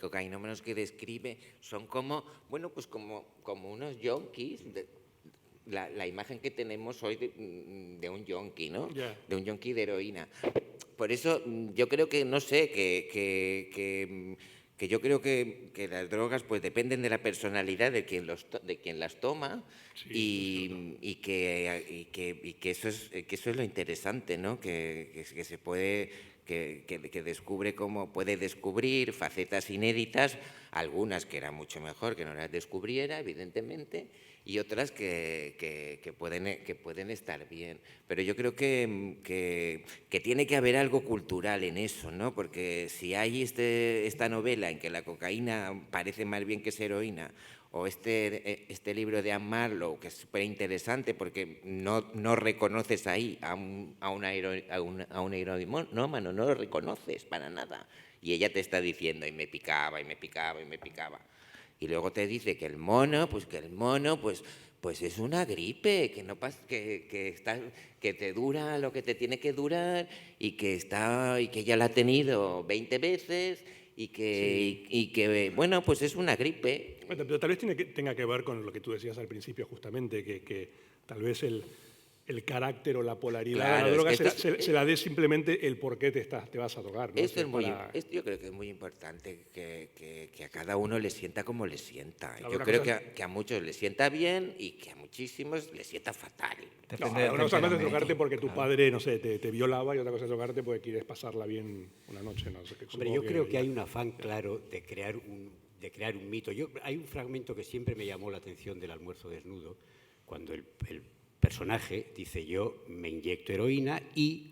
cocainómanos que describe son como, bueno, pues como unos yonkis. La imagen que tenemos hoy de un yonki, ¿no? Ya. De un yonki de heroína. Por eso yo creo que, no sé, que yo creo que las drogas pues dependen de la personalidad de quien las toma. Sí, Y que eso es lo interesante, ¿no? Que se puede, que descubre cómo puede descubrir facetas inéditas, algunas que era mucho mejor que no las descubriera, evidentemente, y otras que pueden estar bien. Pero yo creo que tiene que haber algo cultural en eso, ¿no? Porque si hay esta novela en que la cocaína parece más bien que es heroína, o este libro de Anne Marlowe, que es súper interesante porque no reconoces ahí a un heroinómano, no lo reconoces para nada. Y ella te está diciendo, y me picaba, y me picaba, y me picaba. Y luego te dice que el mono, pues es una gripe, que no pasa, que te dura lo que te tiene que durar y que ella la ha tenido 20 veces y que bueno, pues es una gripe. Bueno, pero tal vez tenga que ver con lo que tú decías al principio, justamente, que tal vez el carácter o la polaridad Claro, de la droga es que esto se la dé simplemente el por qué te vas a drogar, ¿no? Esto Si esto yo creo que es muy importante, que a cada uno le sienta como le sienta. La Yo otra creo cosa que a muchos les sienta bien y que a muchísimos les sienta fatal. No, Depende del una cosa es temperamento. drogarte porque tu padre, no sé, te violaba, y otra cosa es drogarte porque quieres pasarla bien una noche, no sé. Hombre, yo creo que hay un afán claro de crear un mito. Hay un fragmento que siempre me llamó la atención del Almuerzo desnudo, cuando el personaje dice: yo me inyecto heroína y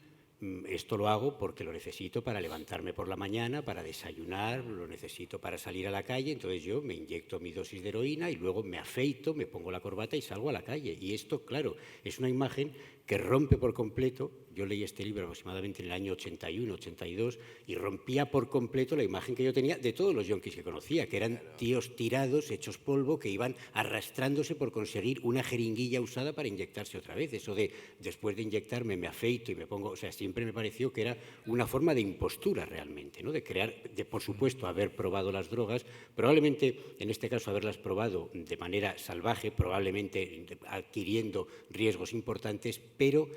esto lo hago porque lo necesito para levantarme por la mañana, para desayunar, lo necesito para salir a la calle, entonces yo me inyecto mi dosis de heroína y luego me afeito, me pongo la corbata y salgo a la calle. Y esto, claro, es una imagen que rompe por completo. Yo leí este libro aproximadamente en el año 81, 82, y rompía por completo la imagen que yo tenía de todos los yonkis que conocía, que eran tíos tirados, hechos polvo, que iban arrastrándose por conseguir una jeringuilla usada para inyectarse otra vez. Eso de, después de inyectarme, me afeito y me pongo... O sea, siempre me pareció que era una forma de impostura realmente, ¿no? De crear, por supuesto, haber probado las drogas, probablemente, en este caso, haberlas probado de manera salvaje, probablemente adquiriendo riesgos importantes, pero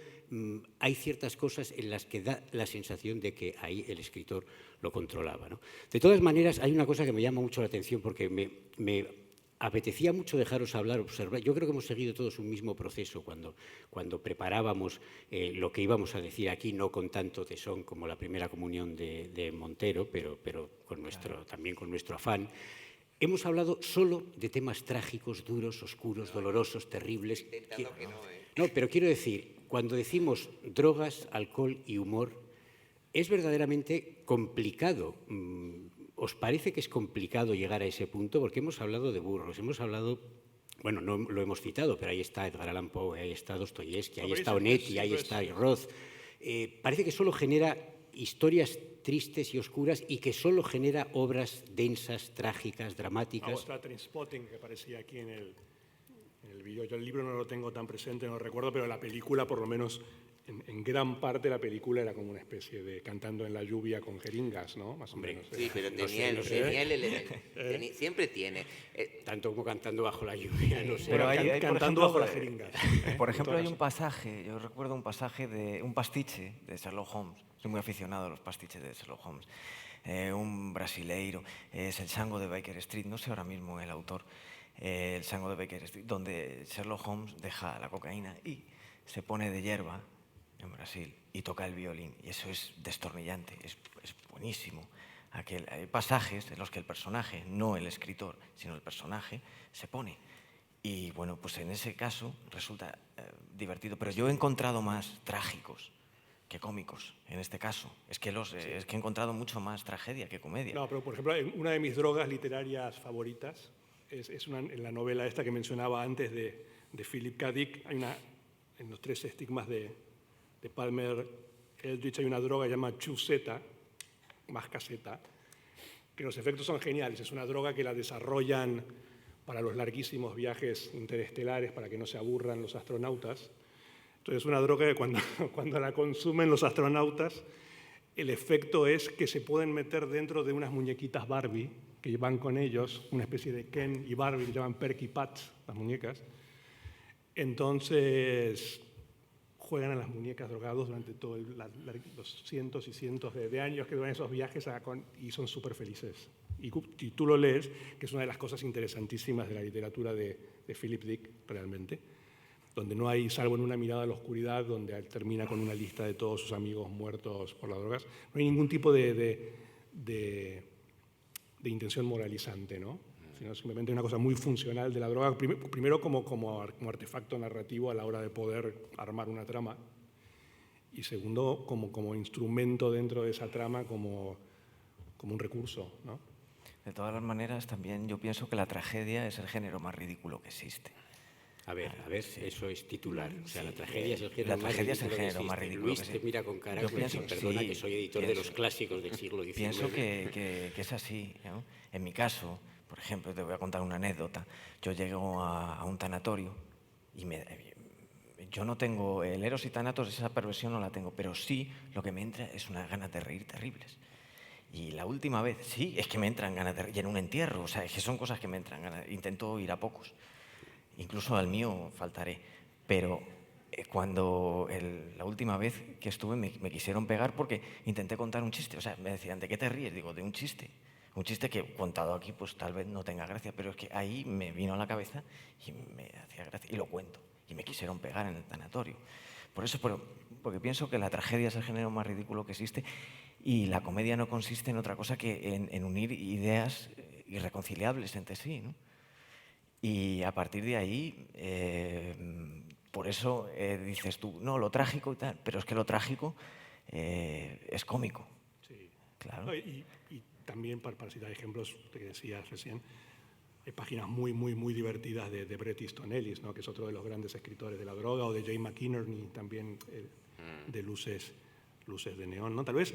hay ciertas cosas en las que da la sensación de que ahí el escritor lo controlaba, ¿no? De todas maneras, hay una cosa que me llama mucho la atención porque me apetecía mucho dejaros hablar, observar. Yo creo que hemos seguido todos un mismo proceso cuando preparábamos lo que íbamos a decir aquí, no con tanto tesón como la primera comunión de Montero, pero también con nuestro afán. Hemos hablado solo de temas trágicos, duros, oscuros, dolorosos, terribles. No, pero quiero decir, cuando decimos drogas, alcohol y humor, es verdaderamente complicado. ¿Os parece que es complicado llegar a ese punto? Porque hemos hablado de burros, hemos hablado Bueno, no lo hemos citado, pero ahí está Edgar Allan Poe, ahí está Dostoyevsky, ahí pero está ese- Onetti, sí, ahí pero está ese- Roth. Parece que solo genera historias tristes y oscuras y que solo genera obras densas, trágicas, dramáticas. Está Trainspotting, que aparecía aquí en el vídeo. Yo el libro no lo tengo tan presente, no lo recuerdo, pero la película, por lo menos en gran parte, la película era como una especie de cantando en la lluvia con jeringas, ¿no? Más o Hombre, menos. Sí, pero No tenía, sé, tenía el elemento. Siempre tiene. Tanto como cantando bajo la lluvia, no sé. Pero hay, por cantando ejemplo, bajo las jeringas. Por ejemplo, hay un pasaje, yo recuerdo un pasaje de un pastiche de Sherlock Holmes. Soy muy aficionado a los pastiches de Sherlock Holmes. Un brasileiro, es el Sango de Baker Street, no sé ahora mismo el autor, el Sango de Baker Street, donde Sherlock Holmes deja la cocaína y se pone de hierba en Brasil y toca el violín. Y eso es destornillante, es buenísimo. Hay pasajes en los que el personaje, no el escritor, sino el personaje, se pone. Y bueno, pues en ese caso resulta divertido. Pero yo he encontrado más trágicos que cómicos en este caso. Es que he encontrado mucho más tragedia que comedia. No, pero por ejemplo, una de mis drogas literarias favoritas es en la novela esta que mencionaba antes de Philip K. Dick. Hay en los 3 estigmas de Palmer Eldritch hay una droga llamada Chuseta, más caseta, que los efectos son geniales. Es una droga que la desarrollan para los larguísimos viajes interestelares, para que no se aburran los astronautas. Entonces es una droga que cuando la consumen los astronautas, el efecto es que se pueden meter dentro de unas muñequitas Barbie que van con ellos, una especie de Ken y Barbie que llaman Perky Pats, las muñecas. Entonces juegan a las muñecas drogados durante todos los cientos y cientos de años que duran esos viajes y son súper felices. Y tú lo lees, que es una de las cosas interesantísimas de la literatura de Philip Dick, realmente, donde no hay, salvo en una mirada a la oscuridad, donde termina con una lista de todos sus amigos muertos por las drogas, no hay ningún tipo de intención moralizante, ¿no? Sino simplemente una cosa muy funcional de la droga, primero como artefacto narrativo a la hora de poder armar una trama, y segundo como instrumento dentro de esa trama, como un recurso, ¿no? De todas las maneras, también yo pienso que la tragedia es el género más ridículo que existe. A ver, eso es titular. O sea, la tragedia es el La género tragedia es el más género ridículo más que existe. ridículo Luis que te sí. mira con cara Yo como pienso, diciendo, perdona sí, que soy editor de los clásicos del siglo XIX. Pienso que es así, ¿no? En mi caso, por ejemplo, te voy a contar una anécdota. Yo llego a un tanatorio y yo no tengo, el eros y thanatos, esa perversión no la tengo, pero sí lo que me entra es unas ganas de reír terribles. Y la última vez, sí, es que me entran ganas de reír, y en un entierro, o sea, es que son cosas que me entran ganas. Intento ir a pocos, incluso al mío faltaré, pero cuando la última vez que estuve me quisieron pegar porque intenté contar un chiste, o sea, me decían, ¿de qué te ríes? Digo, de un chiste que contado aquí pues tal vez no tenga gracia, pero es que ahí me vino a la cabeza y me hacía gracia, y lo cuento, y me quisieron pegar en el tanatorio. Por eso, porque pienso que la tragedia es el género más ridículo que existe y la comedia no consiste en otra cosa que en unir ideas irreconciliables entre sí, ¿no? Y a partir de ahí, por eso dices tú, no, lo trágico y tal, pero es que lo trágico es cómico. Sí. Claro. No, y también, para citar ejemplos que decías recién, hay páginas muy, muy, muy divertidas de Bret Easton Ellis, ¿no? Que es otro de los grandes escritores de la droga, o de Jay McInerney, también de luces de neón, ¿no? Tal vez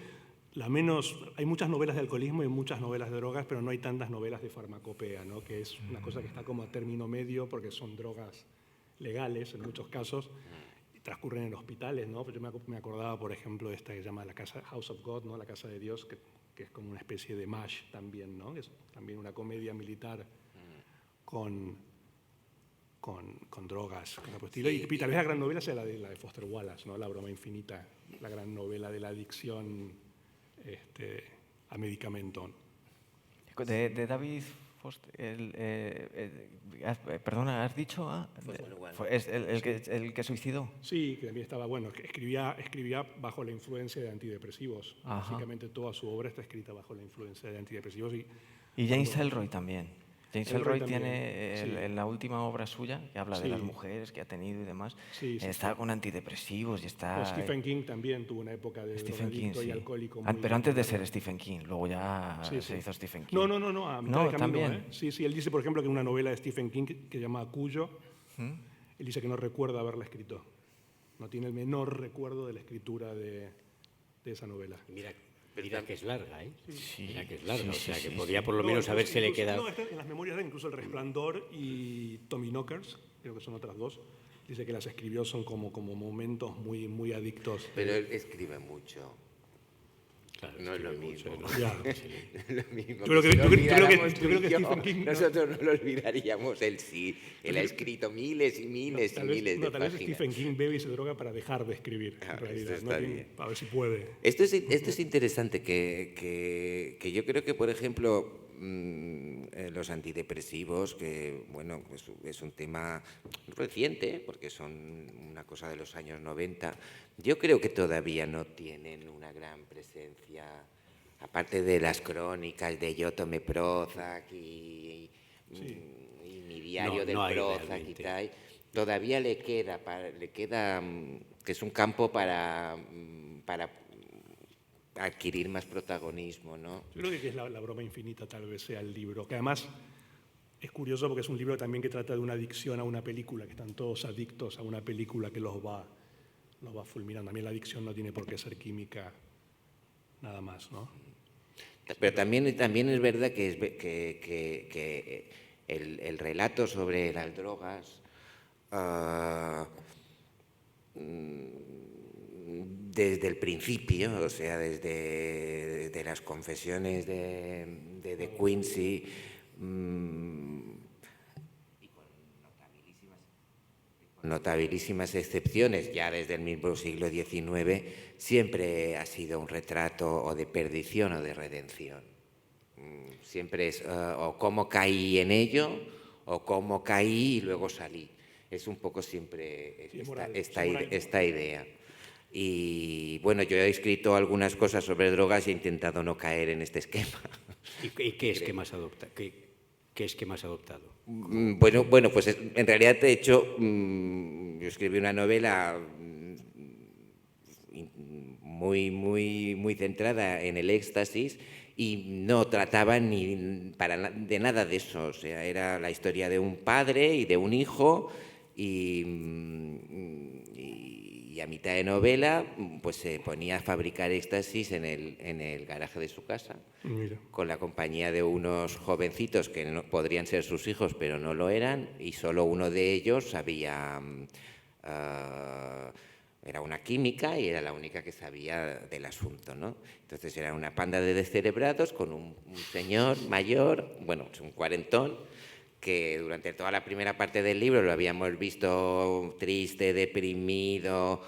hay muchas novelas de alcoholismo y muchas novelas de drogas, pero no hay tantas novelas de farmacopea, ¿no? Que es una cosa que está como a término medio porque son drogas legales en muchos casos, y transcurren en hospitales, ¿no? Yo me acordaba, por ejemplo, de esta que se llama House of God, ¿no? La Casa de Dios, que es como una especie de MASH también, ¿no? Que es también una comedia militar con drogas, con otro estilo. Y tal vez la gran novela sea la de Foster Wallace, ¿no? La broma infinita, la gran novela de la adicción a medicamento. De David Foster, perdona, ¿has dicho? ¿Es el que suicidó? Sí, que también estaba, bueno, que escribía bajo la influencia de antidepresivos. Ajá. Básicamente toda su obra está escrita bajo la influencia de antidepresivos. Y James Ellroy también. James Ellroy Ellroy también, tiene sí. en la última obra suya, que habla de Sí. las mujeres que ha tenido y demás, Sí, sí, está sí. con antidepresivos y está... O Stephen King también tuvo una época de Stephen King, drogadicto y sí. alcohólico muy, Pero antes muy de ser larga. Stephen King, luego ya Sí, se sí. hizo Stephen King. No, a mitad de camino, también. ¿eh? Sí, sí, él dice, por ejemplo, que en una novela de Stephen King que se llama Cuyo, él dice que no recuerda haberla escrito. No tiene el menor recuerdo de la escritura de esa novela. Mira que es larga, ¿eh? Sí, Mira que es larga, sí, o sí, sea, que sí, podía sí. por lo menos incluso- habérsele incluso- quedado... No, en las memorias de él, incluso El Resplandor y Tommy Knockers, creo que son otras dos, dice que las escribió son como momentos muy, muy adictos. Pero él escribe mucho. Claro, No es lo escribe mucho, mismo. ¿no? Ya. No es lo mismo. Yo creo que- si lo yo creo que- olvidáramos yo tú creo y que yo, Stephen King no- nosotros no lo olvidaríamos. Él sí. Él ha escrito miles y miles y Tal vez, miles de tal vez páginas. Stephen King bebe y se droga para dejar de escribir, Ah, en realidad. esto está ¿no? bien. A ver si puede. Esto es interesante, que yo creo que, por ejemplo, los antidepresivos, que bueno, es un tema reciente, porque son una cosa de los años 90, yo creo que todavía no tienen una gran presencia, aparte de las crónicas de Yo tomé Prozac y mi diario No, del no hay Prozac y realmente. tal, todavía le queda que es un campo para adquirir más protagonismo, ¿no? Yo creo que es la broma infinita tal vez sea el libro, que además es curioso porque es un libro también que trata de una adicción a una película, que están todos adictos a una película que los va fulminando. También la adicción no tiene por qué ser química nada más, ¿no? Pero también es verdad que el relato sobre las drogas, desde el principio, o sea, desde las confesiones de Quincy, notabilísimas excepciones, ya desde el mismo siglo XIX, siempre ha sido un retrato o de perdición o de redención. Siempre es o cómo caí en ello o cómo caí y luego salí. Es un poco siempre Sí, es moral, esta idea. Y bueno, yo he escrito algunas cosas sobre drogas y he intentado no caer en este esquema. ¿Y qué esquemas adopta? ¿Qué esquemas ha adoptado? Bueno, pues en realidad he hecho, yo escribí una novela muy centrada en el éxtasis y no trataba de nada de eso. O sea, era la historia de un padre y de un hijo y a mitad de novela pues se ponía a fabricar éxtasis en el garaje de su casa. Mira. Con la compañía de unos jovencitos que no, podrían ser sus hijos, pero no lo eran, y solo uno de ellos sabía, era una química y era la única que sabía del asunto, ¿no? Entonces era una panda de descerebrados con un señor mayor, bueno, un cuarentón, que durante toda la primera parte del libro lo habíamos visto triste, deprimido,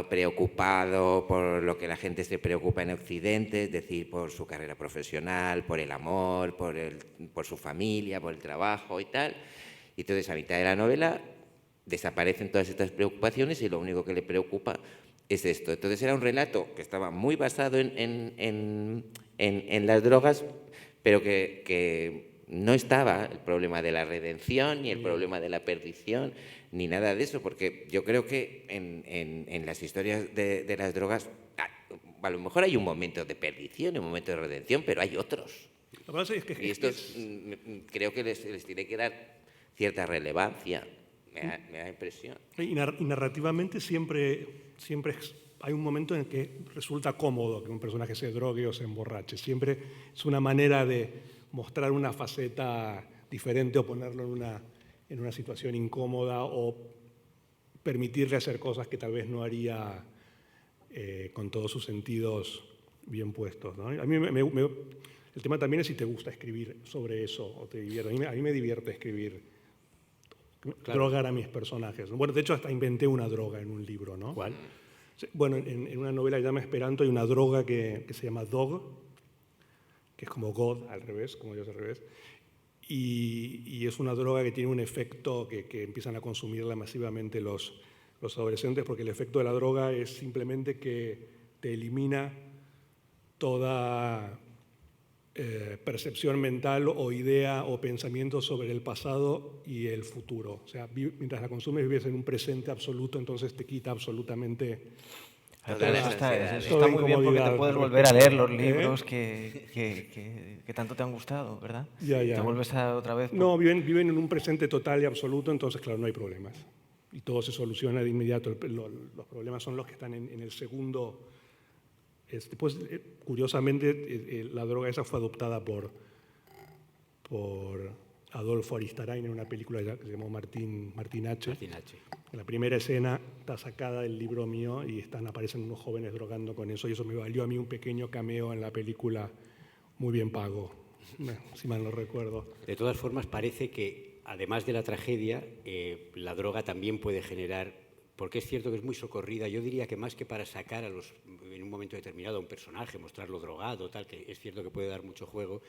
preocupado por lo que la gente se preocupa en Occidente, es decir, por su carrera profesional, por el amor, por su familia, por el trabajo y tal. Y entonces a mitad de la novela desaparecen todas estas preocupaciones y lo único que le preocupa es esto. Entonces era un relato que estaba muy basado en las drogas, pero que no estaba el problema de la redención, ni el problema de la perdición, ni nada de eso, porque yo creo que en las historias de las drogas, a lo mejor hay un momento de perdición, un momento de redención, pero hay otros. Lo que pasa es que Y estos creo que les tiene que dar cierta relevancia, me da impresión. y narrativamente siempre hay un momento en el que resulta cómodo que un personaje se drogue o se emborrache. Siempre es una manera de mostrar una faceta diferente o ponerlo en una situación incómoda o permitirle hacer cosas que tal vez no haría con todos sus sentidos bien puestos, ¿no? A mí el tema también es si te gusta escribir sobre eso o te divierte. A mí me divierte escribir, drogar a mis personajes. Bueno, de hecho hasta inventé una droga en un libro, ¿no? ¿Cuál? Bueno, en una novela que se llama Esperanto hay una droga que se llama Dog, que es como God al revés, como Dios al revés, y es una droga que tiene un efecto que empiezan a consumirla masivamente los adolescentes, porque el efecto de la droga es simplemente que te elimina toda percepción mental o idea o pensamiento sobre el pasado y el futuro. O sea, mientras la consumes vives en un presente absoluto, entonces te quita absolutamente Todas las Eso ansiedades. está muy bien porque te incomodidad. puedes volver a leer los libros que tanto te han gustado, ¿verdad? Ya, ya. Te vuelves otra vez... No, viven en un presente total y absoluto, entonces, claro, no hay problemas. Y todo se soluciona de inmediato. Los problemas son los que están en el segundo. Pues, curiosamente, la droga esa fue adoptada por Adolfo Aristarain en una película que se llamó Martín H. Martín H. En la primera escena está sacada del libro mío y aparecen unos jóvenes drogando con eso, y eso me valió a mí un pequeño cameo en la película, muy bien pago, si mal no recuerdo. De todas formas, parece que, además de la tragedia, la droga también puede generar, porque es cierto que es muy socorrida, yo diría que más que para sacar en un momento determinado a un personaje, mostrarlo drogado, tal, que es cierto que puede dar mucho juego,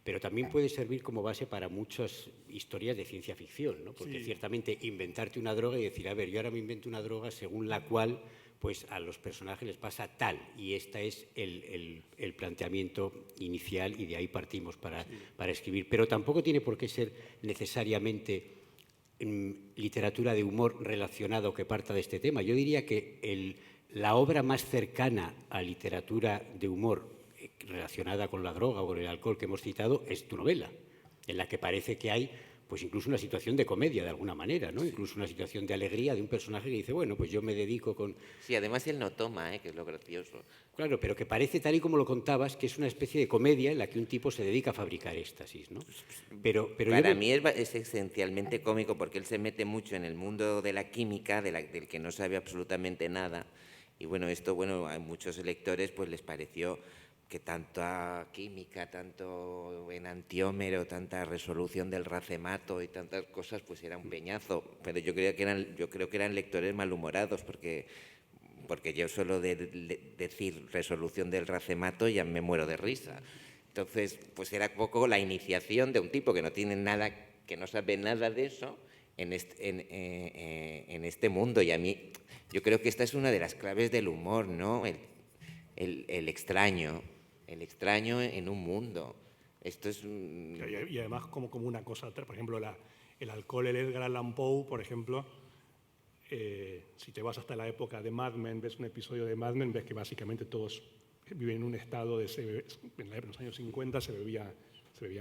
pero también puede servir como base para muchas historias de ciencia ficción, ¿no? Porque ciertamente inventarte una droga y decir, a ver, yo ahora me invento una droga según la cual pues a los personajes les pasa tal, y este es el planteamiento inicial, y de ahí partimos para escribir. Pero tampoco tiene por qué ser necesariamente literatura de humor relacionada o que parta de este tema. Yo diría que la obra más cercana a literatura de humor relacionada con la droga o con el alcohol que hemos citado es tu novela, en la que parece que hay pues incluso una situación de comedia de alguna manera, ¿no? Incluso una situación de alegría de un personaje que dice, bueno, pues yo me dedico con... Sí, además él no toma, que es lo gracioso. Claro, pero que parece, tal y como lo contabas, que es una especie de comedia en la que un tipo se dedica a fabricar éxtasis, ¿no? Pero Para mí es esencialmente cómico porque él se mete mucho en el mundo de la química, del que no sabe absolutamente nada. Y bueno, esto, a muchos lectores pues les pareció que tanta química, tanto enantiómero, tanta resolución del racemato y tantas cosas, pues era un peñazo. Pero yo creo que eran lectores malhumorados, porque yo solo decir resolución del racemato ya me muero de risa. Entonces, pues era poco la iniciación de un tipo que no tiene nada, que no sabe nada de eso en este mundo. Y a mí, yo creo que esta es una de las claves del humor, ¿no? El extraño en un mundo. Esto es... Y además como una cosa, por ejemplo, el alcohol, el Edgar Allan Poe, por ejemplo, si te vas hasta la época de Mad Men, ves un episodio de Mad Men, ves que básicamente todos viven en un estado en los años 50 se bebía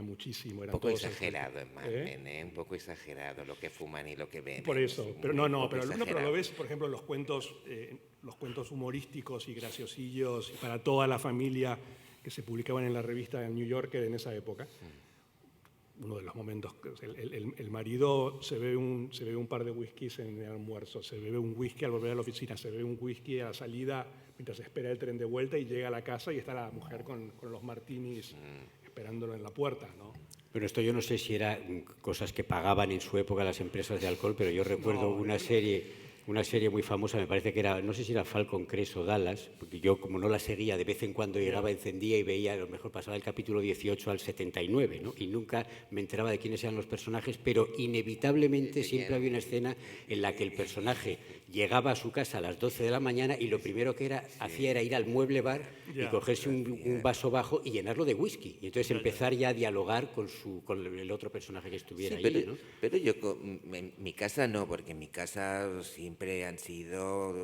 muchísimo. Un poco exagerado en Mad Men, un poco exagerado lo que fuman y lo que beben. Por eso, pero pero lo ves, por ejemplo, en los cuentos humorísticos y graciosillos para toda la familia que se publicaban en la revista New Yorker en esa época. Uno de los momentos, el marido se bebe un par de whiskies en el almuerzo, se bebe un whisky al volver a la oficina, se bebe un whisky a la salida mientras espera el tren de vuelta, y llega a la casa y está la mujer con los martinis esperándolo en la puerta, ¿no? Pero esto yo no sé si eran cosas que pagaban en su época las empresas de alcohol, pero yo recuerdo una serie muy famosa, me parece que era, no sé si era Falcon Crest o Dallas, porque yo como no la seguía, de vez en cuando llegaba, encendía y veía, a lo mejor pasaba el capítulo 18 al 79, ¿no? Y nunca me enteraba de quiénes eran los personajes, pero inevitablemente siempre había una escena en la que el personaje llegaba a su casa a las 12 de la mañana y lo primero que hacía era ir al mueble bar y cogerse un vaso bajo y llenarlo de whisky. Y entonces empezar ya a dialogar con el otro personaje que estuviera ahí, ¿no? Pero yo, en mi casa no, porque en mi casa siempre han sido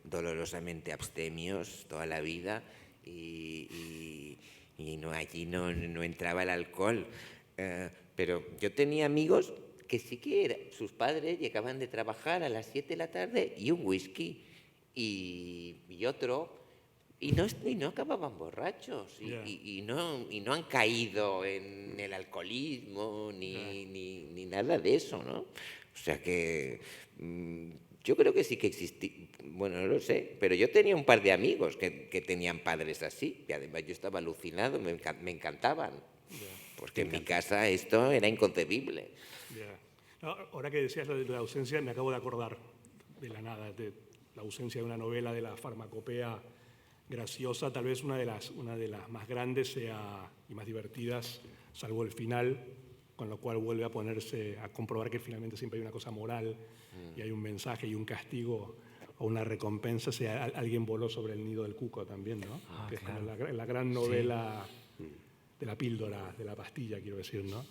dolorosamente abstemios toda la vida y allí no entraba el alcohol. Pero yo tenía amigos que sí que sus padres llegaban de trabajar a las 7 de la tarde y un whisky y otro, y no acababan borrachos y no han caído en el alcoholismo ni nada de eso, ¿no? O sea que yo creo que sí que existía, bueno, no lo sé, pero yo tenía un par de amigos que tenían padres así, y además yo estaba alucinado, me encantaban, porque en mi casa esto era inconcebible. No, ahora que decías lo de la ausencia, me acabo de acordar de la nada, de la ausencia de una novela de la farmacopea graciosa, tal vez una de las más grandes y más divertidas, salvo el final, con lo cual vuelve a ponerse a comprobar que finalmente siempre hay una cosa moral y hay un mensaje y un castigo o una recompensa. Alguien voló sobre el nido del cuco también, ¿no? Que claro. Es como la gran novela la píldora, de la pastilla, quiero decir, ¿no?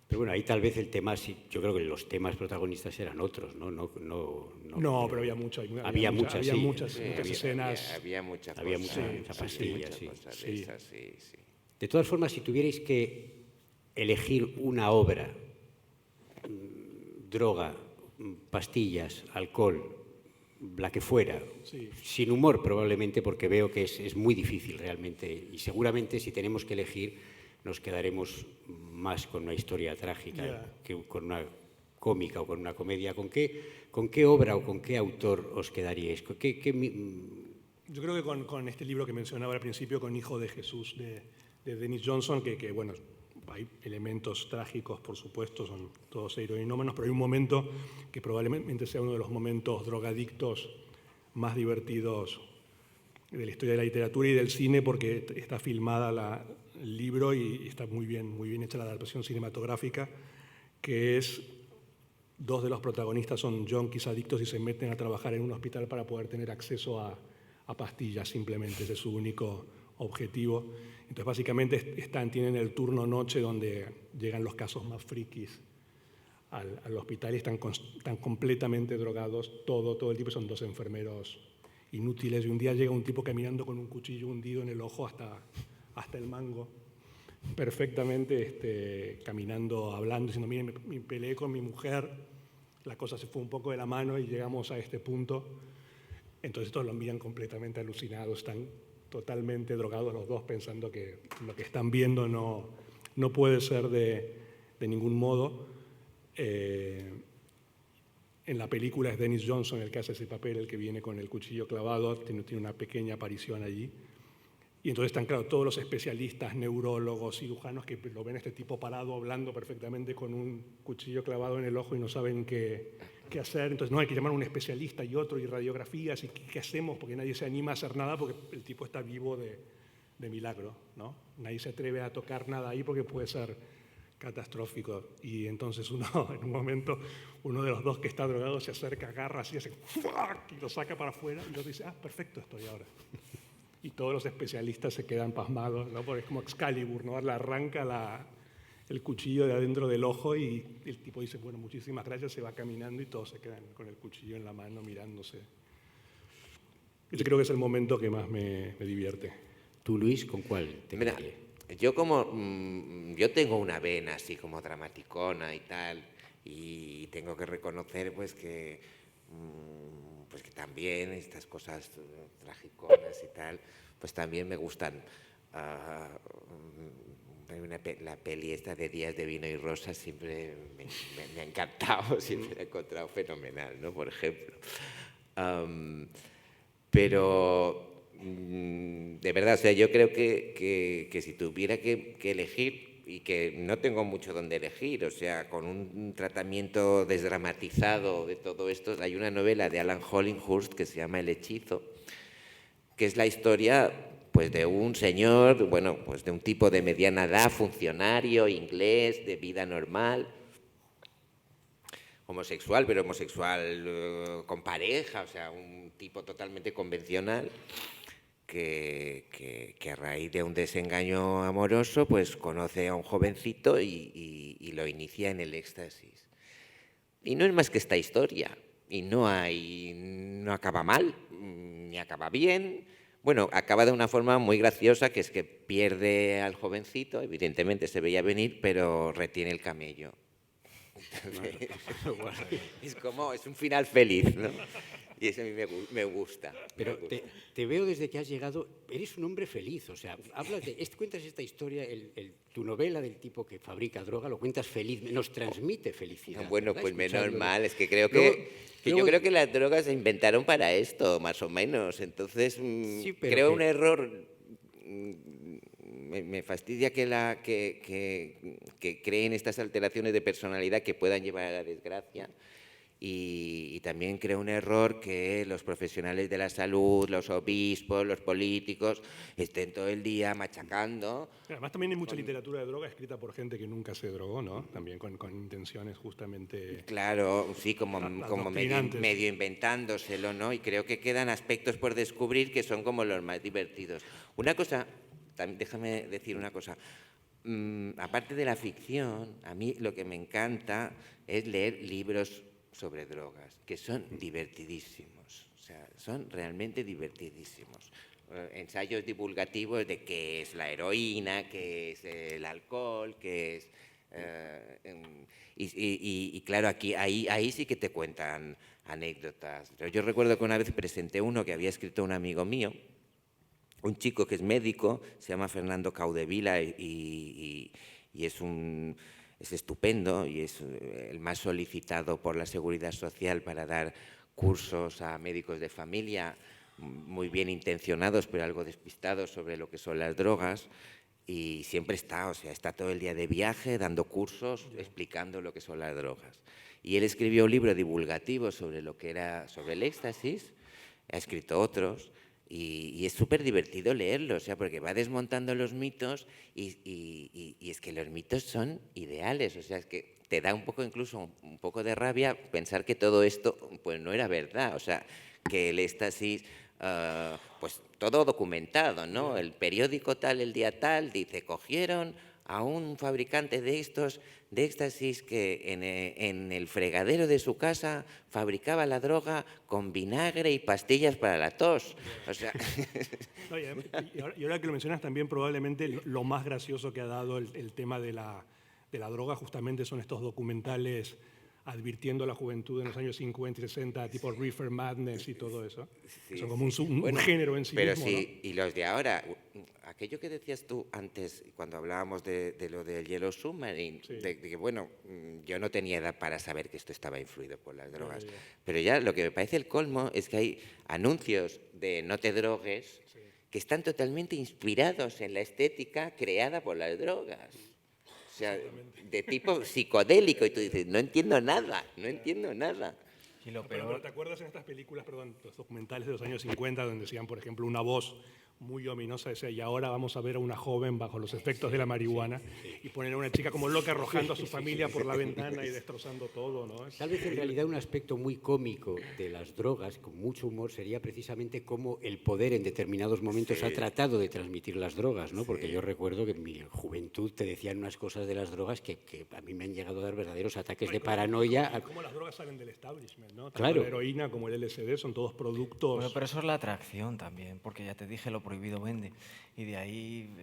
Pero bueno, ahí tal vez el tema, sí, yo creo que los temas protagonistas eran otros, ¿no? No, pero había mucho. Había muchas, sí. muchas Sí, escenas. había mucha cosa. Había mucha sí, pastilla, mucha sí. cosa de Sí. esas, sí, sí. De todas formas, si tuvierais que elegir una obra, droga, pastillas, alcohol, la que fuera, Sí. sin humor probablemente, porque veo que es muy difícil realmente, y seguramente si tenemos que elegir nos quedaremos más con una historia trágica que con una cómica o con una comedia. ¿Con qué obra o con qué autor os quedaríais? Yo creo que con este libro que mencionaba al principio, con Hijo de Jesús, de Dennis Johnson, que bueno, hay elementos trágicos, por supuesto, son todos heroinómanos, pero hay un momento que probablemente sea uno de los momentos drogadictos más divertidos de la historia de la literatura y del cine, porque está filmada el libro y está muy bien hecha la adaptación cinematográfica, que es, dos de los protagonistas son junkies adictos y se meten a trabajar en un hospital para poder tener acceso a pastillas, simplemente, ese es su único objetivo. Entonces, básicamente tienen el turno noche donde llegan los casos más frikis al hospital y están completamente drogados todo el tiempo. Son dos enfermeros inútiles y un día llega un tipo caminando con un cuchillo hundido en el ojo hasta el mango, perfectamente caminando, hablando, diciendo, miren, me peleé con mi mujer, la cosa se fue un poco de la mano y llegamos a este punto. Entonces estos lo envían completamente alucinados, están totalmente drogados los dos, pensando que lo que están viendo no puede ser de ningún modo. En la película es Dennis Johnson el que hace ese papel, el que viene con el cuchillo clavado, tiene una pequeña aparición allí. Y entonces están, claro, todos los especialistas, neurólogos, cirujanos, que lo ven a este tipo parado, hablando perfectamente con un cuchillo clavado en el ojo y no saben qué hacer. Entonces, no, hay que llamar a un especialista y otro, y radiografías, y qué hacemos, porque nadie se anima a hacer nada, porque el tipo está vivo de milagro, ¿no? Nadie se atreve a tocar nada ahí porque puede ser catastrófico. Y entonces en un momento, uno de los dos que está drogado se acerca, agarra así, hace ¡fuck! Y lo saca para afuera, y el otro dice, perfecto, estoy ahora. Y todos los especialistas se quedan pasmados, ¿no? Porque es como Excalibur, ¿no? Le arranca el cuchillo de adentro del ojo y el tipo dice, bueno, muchísimas gracias, se va caminando y todos se quedan con el cuchillo en la mano mirándose. Ese creo que es el momento que más me divierte. ¿Tú, Luis, con cuál te Mira, quedarías? yo tengo una vena así como dramaticona y tal, y tengo que reconocer pues que también estas cosas tragiconas y tal, pues también me gustan. La peli esta de Días de Vino y Rosas siempre me ha encantado, siempre la he encontrado fenomenal, ¿no? Por ejemplo. Pero de verdad, o sea, yo creo que si tuviera que elegir, y que no tengo mucho donde elegir, o sea, con un tratamiento desdramatizado de todo esto, hay una novela de Alan Hollinghurst que se llama El hechizo, que es la historia pues de un señor, bueno, pues de un tipo de mediana edad, funcionario, inglés, de vida normal, homosexual, pero homosexual con pareja, o sea, un tipo totalmente convencional, que a raíz de un desengaño amoroso pues conoce a un jovencito y lo inicia en el éxtasis. Y no es más que esta historia, y no acaba mal, ni acaba bien. Bueno, acaba de una forma muy graciosa, que es que pierde al jovencito, evidentemente se veía venir, pero retiene el camello. Entonces, es un final feliz, ¿no? Y eso a mí me gusta. Pero te veo desde que has llegado, eres un hombre feliz, o sea, cuentas esta historia, tu novela del tipo que fabrica droga, lo cuentas feliz, nos transmite felicidad. Bueno, ¿verdad? pues menos Escucharlo. mal, es que creo Luego- yo creo que las drogas se inventaron para esto, más o menos. Entonces, Sí, pero creo que- un error. Me fastidia que creen estas alteraciones de personalidad que puedan llevar a la desgracia. Y también creo un error que los profesionales de la salud, los obispos, los políticos, estén todo el día machacando. Además también hay mucha literatura de droga escrita por gente que nunca se drogó, ¿no? También con intenciones justamente... Claro, sí, como adoctrinantes. medio inventándoselo, ¿no? Y creo que quedan aspectos por descubrir que son como los más divertidos. Una cosa déjame decir una cosa. Aparte de la ficción, a mí lo que me encanta es leer libros sobre drogas, que son divertidísimos, o sea, son realmente divertidísimos. Ensayos divulgativos de qué es la heroína, qué es el alcohol, qué es... y claro, ahí sí que te cuentan anécdotas. Yo recuerdo que una vez presenté uno que había escrito un amigo mío, un chico que es médico, se llama Fernando Caudevila y es estupendo y es el más solicitado por la Seguridad Social para dar cursos a médicos de familia muy bien intencionados pero algo despistados sobre lo que son las drogas, y siempre está todo el día de viaje dando cursos explicando lo que son las drogas. Y él escribió un libro divulgativo sobre sobre el éxtasis, ha escrito otros. Y es súper divertido leerlo, o sea, porque va desmontando los mitos y es que los mitos son ideales, o sea, es que te da incluso un poco de rabia pensar que todo esto pues no era verdad, o sea, que el éxtasis, pues todo documentado, ¿no? El periódico tal, el día tal, dice, cogieron a un fabricante de éxtasis que en el fregadero de su casa fabricaba la droga con vinagre y pastillas para la tos. O sea... No, y ahora que lo mencionas también, probablemente lo más gracioso que ha dado el tema de la droga justamente son estos documentales advirtiendo a la juventud en los años 50 y 60, tipo Reefer Madness y todo eso. Sí, son como un género en sí pero mismo. Sí, ¿no? Y los de ahora, aquello que decías tú antes, cuando hablábamos de lo del Yellow Submarine, sí. de que, bueno, yo no tenía edad para saber que esto estaba influido por las drogas, pero ya lo que me parece el colmo es que hay anuncios de no te drogues que están totalmente inspirados en la estética creada por las drogas. O sea, de tipo psicodélico, y tú dices, no entiendo nada. Y lo peor... pero ¿te acuerdas en estas películas, los documentales de los años 50, donde decían, por ejemplo, una voz muy ominosa, decía, y ahora vamos a ver a una joven bajo los efectos de la marihuana, y ponen a una chica como loca arrojando a su familia por la ventana y destrozando todo, ¿no? Tal vez en realidad un aspecto muy cómico de las drogas, con mucho humor, sería precisamente cómo el poder en determinados momentos ha tratado de transmitir las drogas, ¿no? Porque yo recuerdo que en mi juventud te decían unas cosas de las drogas que a mí me han llegado a dar verdaderos ataques de paranoia. Cómo las drogas salen del establishment, ¿no? Tanto Claro. la heroína como el LSD son todos productos... Bueno, pero eso es la atracción también, porque ya te dije, lo prohibido vende. Y de ahí,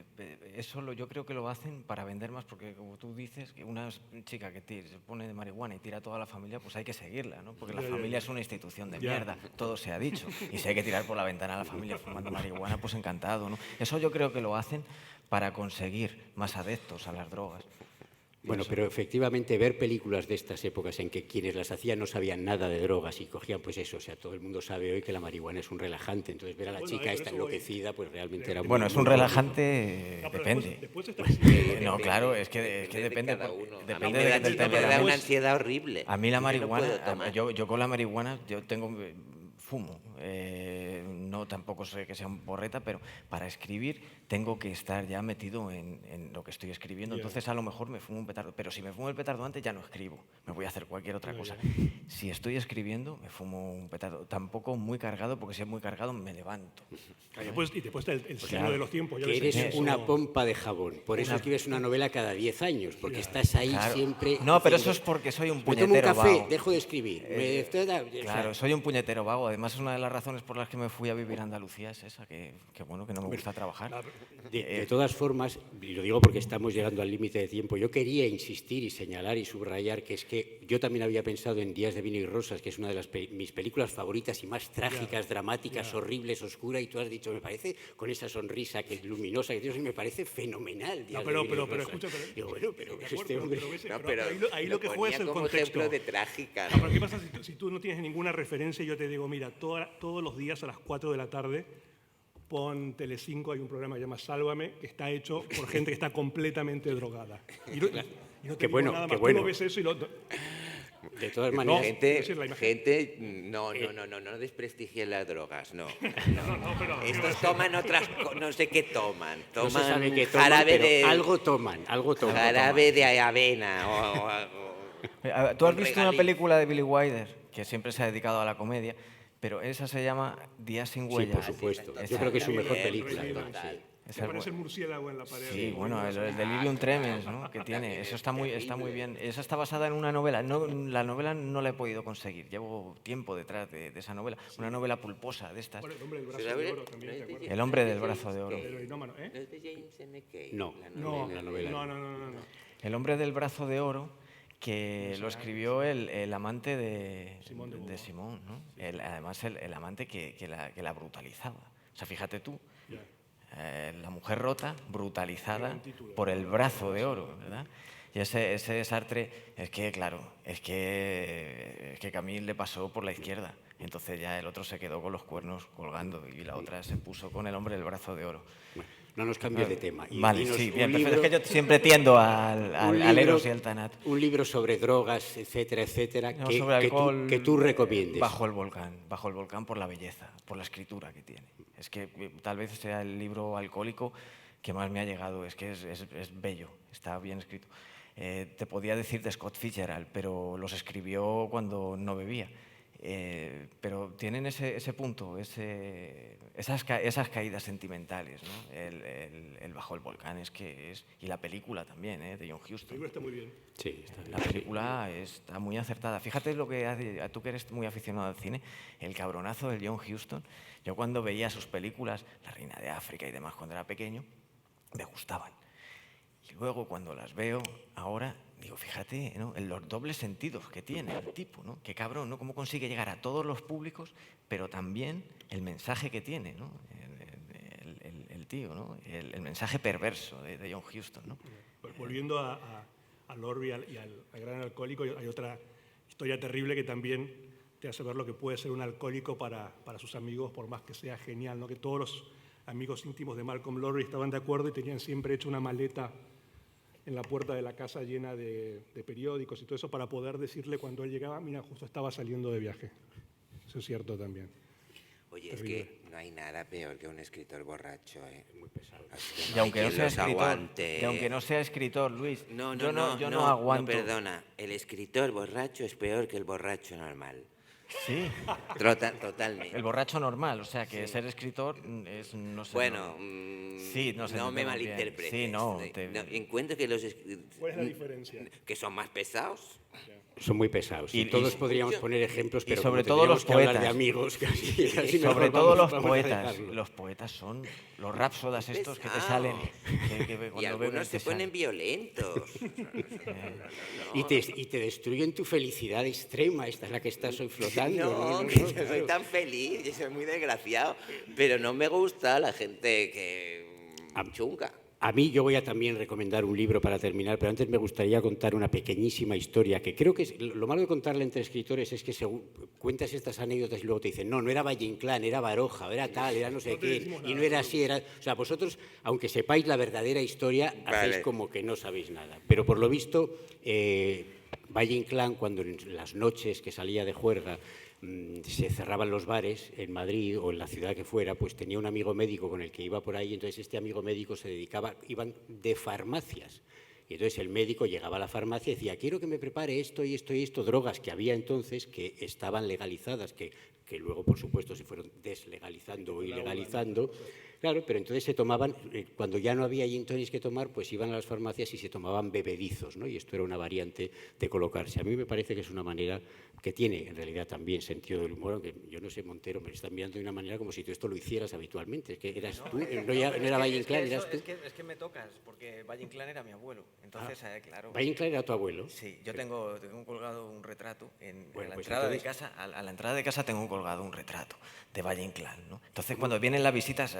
eso yo creo que lo hacen para vender más, porque como tú dices, que una chica que se pone de marihuana y tira a toda la familia, pues hay que seguirla, ¿no? Porque la familia es una institución de mierda, todo se ha dicho. Y si hay que tirar por la ventana a la familia fumando marihuana, pues encantado, ¿no? Eso yo creo que lo hacen para conseguir más adeptos a las drogas. Bueno, pero efectivamente ver películas de estas épocas en que quienes las hacían no sabían nada de drogas y cogían pues eso, o sea, todo el mundo sabe hoy que la marihuana es un relajante, entonces ver a la chica esta enloquecida pues realmente era muy... Bueno, es un relajante, depende. Después no, claro, es que depende. De cada uno. Depende a mí del me da temperamento. una ansiedad horrible. A mí la Yo no puedo marihuana, tomar. yo con la marihuana, fumo. No tampoco sé que sea un porreta, pero para escribir tengo que estar ya metido en lo que estoy escribiendo. Entonces a lo mejor me fumo un petardo, pero si me fumo el petardo antes ya no escribo, me voy a hacer cualquier otra cosa. Si estoy escribiendo me fumo un petardo, tampoco muy cargado, porque si es muy cargado me levanto. Y después está el signo de los tiempos. Yo Que les eres enseño una eso. pompa de jabón, por eso escribes una novela cada 10 años, porque estás ahí Claro. siempre... No, pero diciendo, eso es porque soy un me tomo un puñetero café, vago. dejo de escribir. Claro, soy un puñetero vago. Además, una de las razones por las que me fui a vivir a Andalucía es esa, que bueno, que no me gusta trabajar. De todas formas, y lo digo porque estamos llegando al límite de tiempo, yo quería insistir y señalar y subrayar que es que yo también había pensado en Días de vino y rosas, que es una de mis películas favoritas y más trágicas, dramáticas, horribles, oscura, y tú has dicho, me parece, con esa sonrisa que es luminosa, que tienes, me parece fenomenal. Días de Vino y pero Rosas. escucha, Digo, bueno, pero de este acuerdo, hombre... pero ahí lo que juega es el como contexto. ejemplo de trágica. No, pero ¿qué pasa si tú no tienes ninguna referencia? Yo te digo, mira, todos los días a las 4 de la tarde pon Telecinco, hay un programa que se llama Sálvame, que está hecho por gente que está completamente drogada. Y no te Qué digo bueno, nada qué más. bueno. Tú no ves eso y lo... De todas maneras... Gente, no desprestigien las drogas, no. pero... Estos toman otras cosas, no sé qué toman. No se Toman sabe qué toman, jarabe pero de... algo toman. Jarabe de avena ¿Tú has con visto una regaliz. película de Billy Wilder, que siempre se ha dedicado a la comedia, pero esa se llama Días sin Sí, huellas? por supuesto. Sí, Yo creo que es su mejor también, película. sí, además, total. sí. Ese Me es parece el bueno. murciélago en la pared. Sí, bueno, el Delirium Tremens, ¿no? Que tiene, eso está muy bien. Esa está basada en una novela. No, la novela no la he podido conseguir. Llevo tiempo detrás de esa novela. Una novela pulposa de estas. Bueno, el hombre del brazo Pero a de ver, oro también, ¿te acuerdas? El hombre del brazo de oro. El heroinómano, ¿eh? ¿No es de James N. Kay? No, La No, novela. no. El hombre del brazo de oro, que lo escribió el amante de Simón de Beauvoir. Simón, ¿no? Además, el amante que la brutalizaba. O sea, fíjate tú, Ya. la mujer rota, brutalizada Gran título. por el brazo de oro, ¿verdad? Y ese Sartre, es que, claro, es que Camille le pasó por la izquierda. Entonces ya el otro se quedó con los cuernos colgando y la otra se puso con el hombre del brazo de oro. Bueno, no nos cambies de tema. Y Vale, dinos sí, un bien, perfecto. libro- Es que yo siempre tiendo al un libro- Eros y al Tanat. Un libro sobre drogas, etcétera, etcétera, No, que, sobre que tú, alcohol, que tú recomiendes. Bajo el volcán por la belleza, por la escritura que tiene. Es que tal vez sea el libro alcohólico que más me ha llegado, es que es bello, está bien escrito. Te podía decir de Scott Fitzgerald, pero los escribió cuando no bebía. Pero tienen ese punto, esas caídas sentimentales, ¿no? El Bajo el volcán y la película también, de John El Huston. libro está muy bien. Sí, está bien. La película está muy acertada. Fíjate lo que hace, tú que eres muy aficionado al cine, el cabronazo del John Huston. Yo cuando veía sus películas, La Reina de África y demás, cuando era pequeño, me gustaban. Y luego cuando las veo ahora, digo, fíjate, ¿no? En los dobles sentidos que tiene el tipo, ¿no? Qué cabrón, ¿no? Cómo consigue llegar a todos los públicos, pero también el mensaje que tiene, ¿no? El tío, ¿no? El mensaje perverso de John Huston, ¿no? Volviendo al Orbe y al gran alcohólico, hay otra historia terrible que también te hace ver lo que puede ser un alcohólico para sus amigos, por más que sea genial, ¿no? Que todos los amigos íntimos de Malcolm Lowry estaban de acuerdo y tenían siempre hecho una maleta en la puerta de la casa llena de periódicos y todo eso para poder decirle cuando él llegaba, mira, justo estaba saliendo de viaje. Eso es cierto también. Oye, Terrible. es que no hay nada peor que un escritor borracho, ¿eh? Muy pesado. Y aunque no sea escritor, Luis, No, yo no aguanto. No, perdona. El escritor borracho es peor que el borracho normal. Sí, Totalmente. el borracho normal, o sea que ser escritor es, no sé. Bueno, sí, no sé, no me entendemos bien. malinterpretes. Sí, no, encuentro que ¿Cuál es la diferencia? que son más pesados. Son muy pesados. Y todos podríamos poner ejemplos, pero sobre como todo los tendríamos que hablar de poetas. amigos, casi mejor Sobre todo vamos los a poetas. dejarlo. Los poetas son los rapsodas estos que te Pesados. salen. Que Y cuando algunos beben se te ponen salen. violentos. Y te destruyen tu felicidad extrema, esta es la que estás hoy flotando. No, que yo soy claro. tan feliz y soy muy desgraciado. Pero no me gusta la gente que chunga. A mí yo voy a también recomendar un libro para terminar, pero antes me gustaría contar una pequeñísima historia, que creo que lo malo de contarla entre escritores es que según cuentas estas anécdotas y luego te dicen, no era Valle Inclán, era Baroja, era tal, era no sé qué, y no era así, era... O sea, vosotros, aunque sepáis la verdadera historia, hacéis como que no sabéis nada. Pero por lo visto, Valle Inclán, cuando en las noches que salía de juerga, se cerraban los bares en Madrid o en la ciudad que fuera, pues tenía un amigo médico con el que iba por ahí, entonces este amigo médico iban de farmacias. Y entonces el médico llegaba a la farmacia y decía, quiero que me prepare esto y esto y esto, drogas que había entonces que estaban legalizadas, que luego, por supuesto, se fueron deslegalizando o ilegalizando. Claro, pero entonces se tomaban, cuando ya no había gin tonics que tomar, pues iban a las farmacias y se tomaban bebedizos, ¿no? Y esto era una variante de colocarse. A mí me parece que es una manera que tiene, en realidad, también sentido del humor, aunque yo no sé, Montero, me están mirando de una manera como si tú esto lo hicieras habitualmente. Es que eras tú, no era Valle Inclán, eras tú. Es que me tocas, porque Valle Inclán era mi abuelo. Entonces, claro. Valle Inclán era tu abuelo. Sí, yo tengo colgado un retrato en Bueno, la pues entrada de entonces- casa. A la entrada de casa tengo colgado un retrato de Valle Inclán, ¿no? Entonces, cuando vienen las visitas,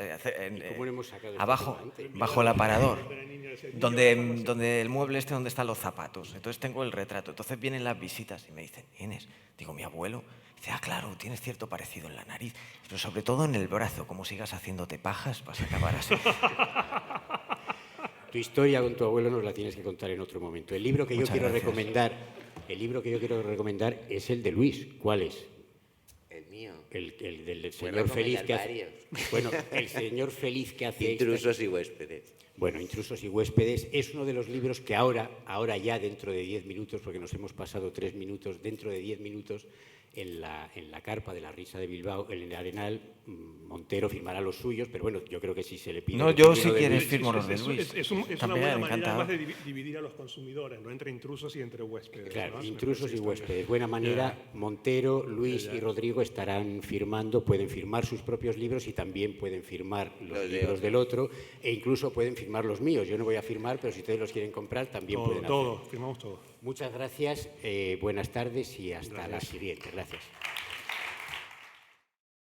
cómo lo hemos sacado esto abajo, adelante? bajo el aparador, donde el mueble donde están los zapatos. Entonces tengo el retrato. Entonces vienen las visitas y me dicen, ¿quién es? Digo, mi abuelo. Dice, claro, tienes cierto parecido en la nariz, pero sobre todo en el brazo. Como sigas haciéndote pajas, vas a acabar así. Tu historia con tu abuelo nos la tienes que contar en otro momento. El libro que yo Muchas quiero gracias. recomendar es el de Luis. ¿Cuál es? El mío. El del Puedo señor feliz recomendar que hace... varios. Bueno, el señor feliz que hace... Intrusos y huéspedes. Bueno, Intrusos y huéspedes es uno de los libros que ahora ya dentro de 10 minutos, porque nos hemos pasado 3 minutos, dentro de 10 minutos en la carpa de la Risa de Bilbao, en el Arenal, Montero firmará los suyos, pero bueno, yo creo que si se le pide... No, el yo término si de quieres Luis- firmo los de Luis. Es una También, buena manera encantado. además de dividir a los consumidores, ¿no? Entre intrusos y entre huéspedes. Claro, ¿no? intrusos y Me parece que huéspedes. Buena manera, Montero, Luis y Rodrigo estarán firmando, pueden firmar sus propios libros y también pueden firmar los libros del otro, e incluso pueden firmar los míos. Yo no voy a firmar, pero si ustedes los quieren comprar, también pueden hacerlo. todo, firmamos todo. Muchas gracias, buenas tardes y hasta la siguiente. Gracias.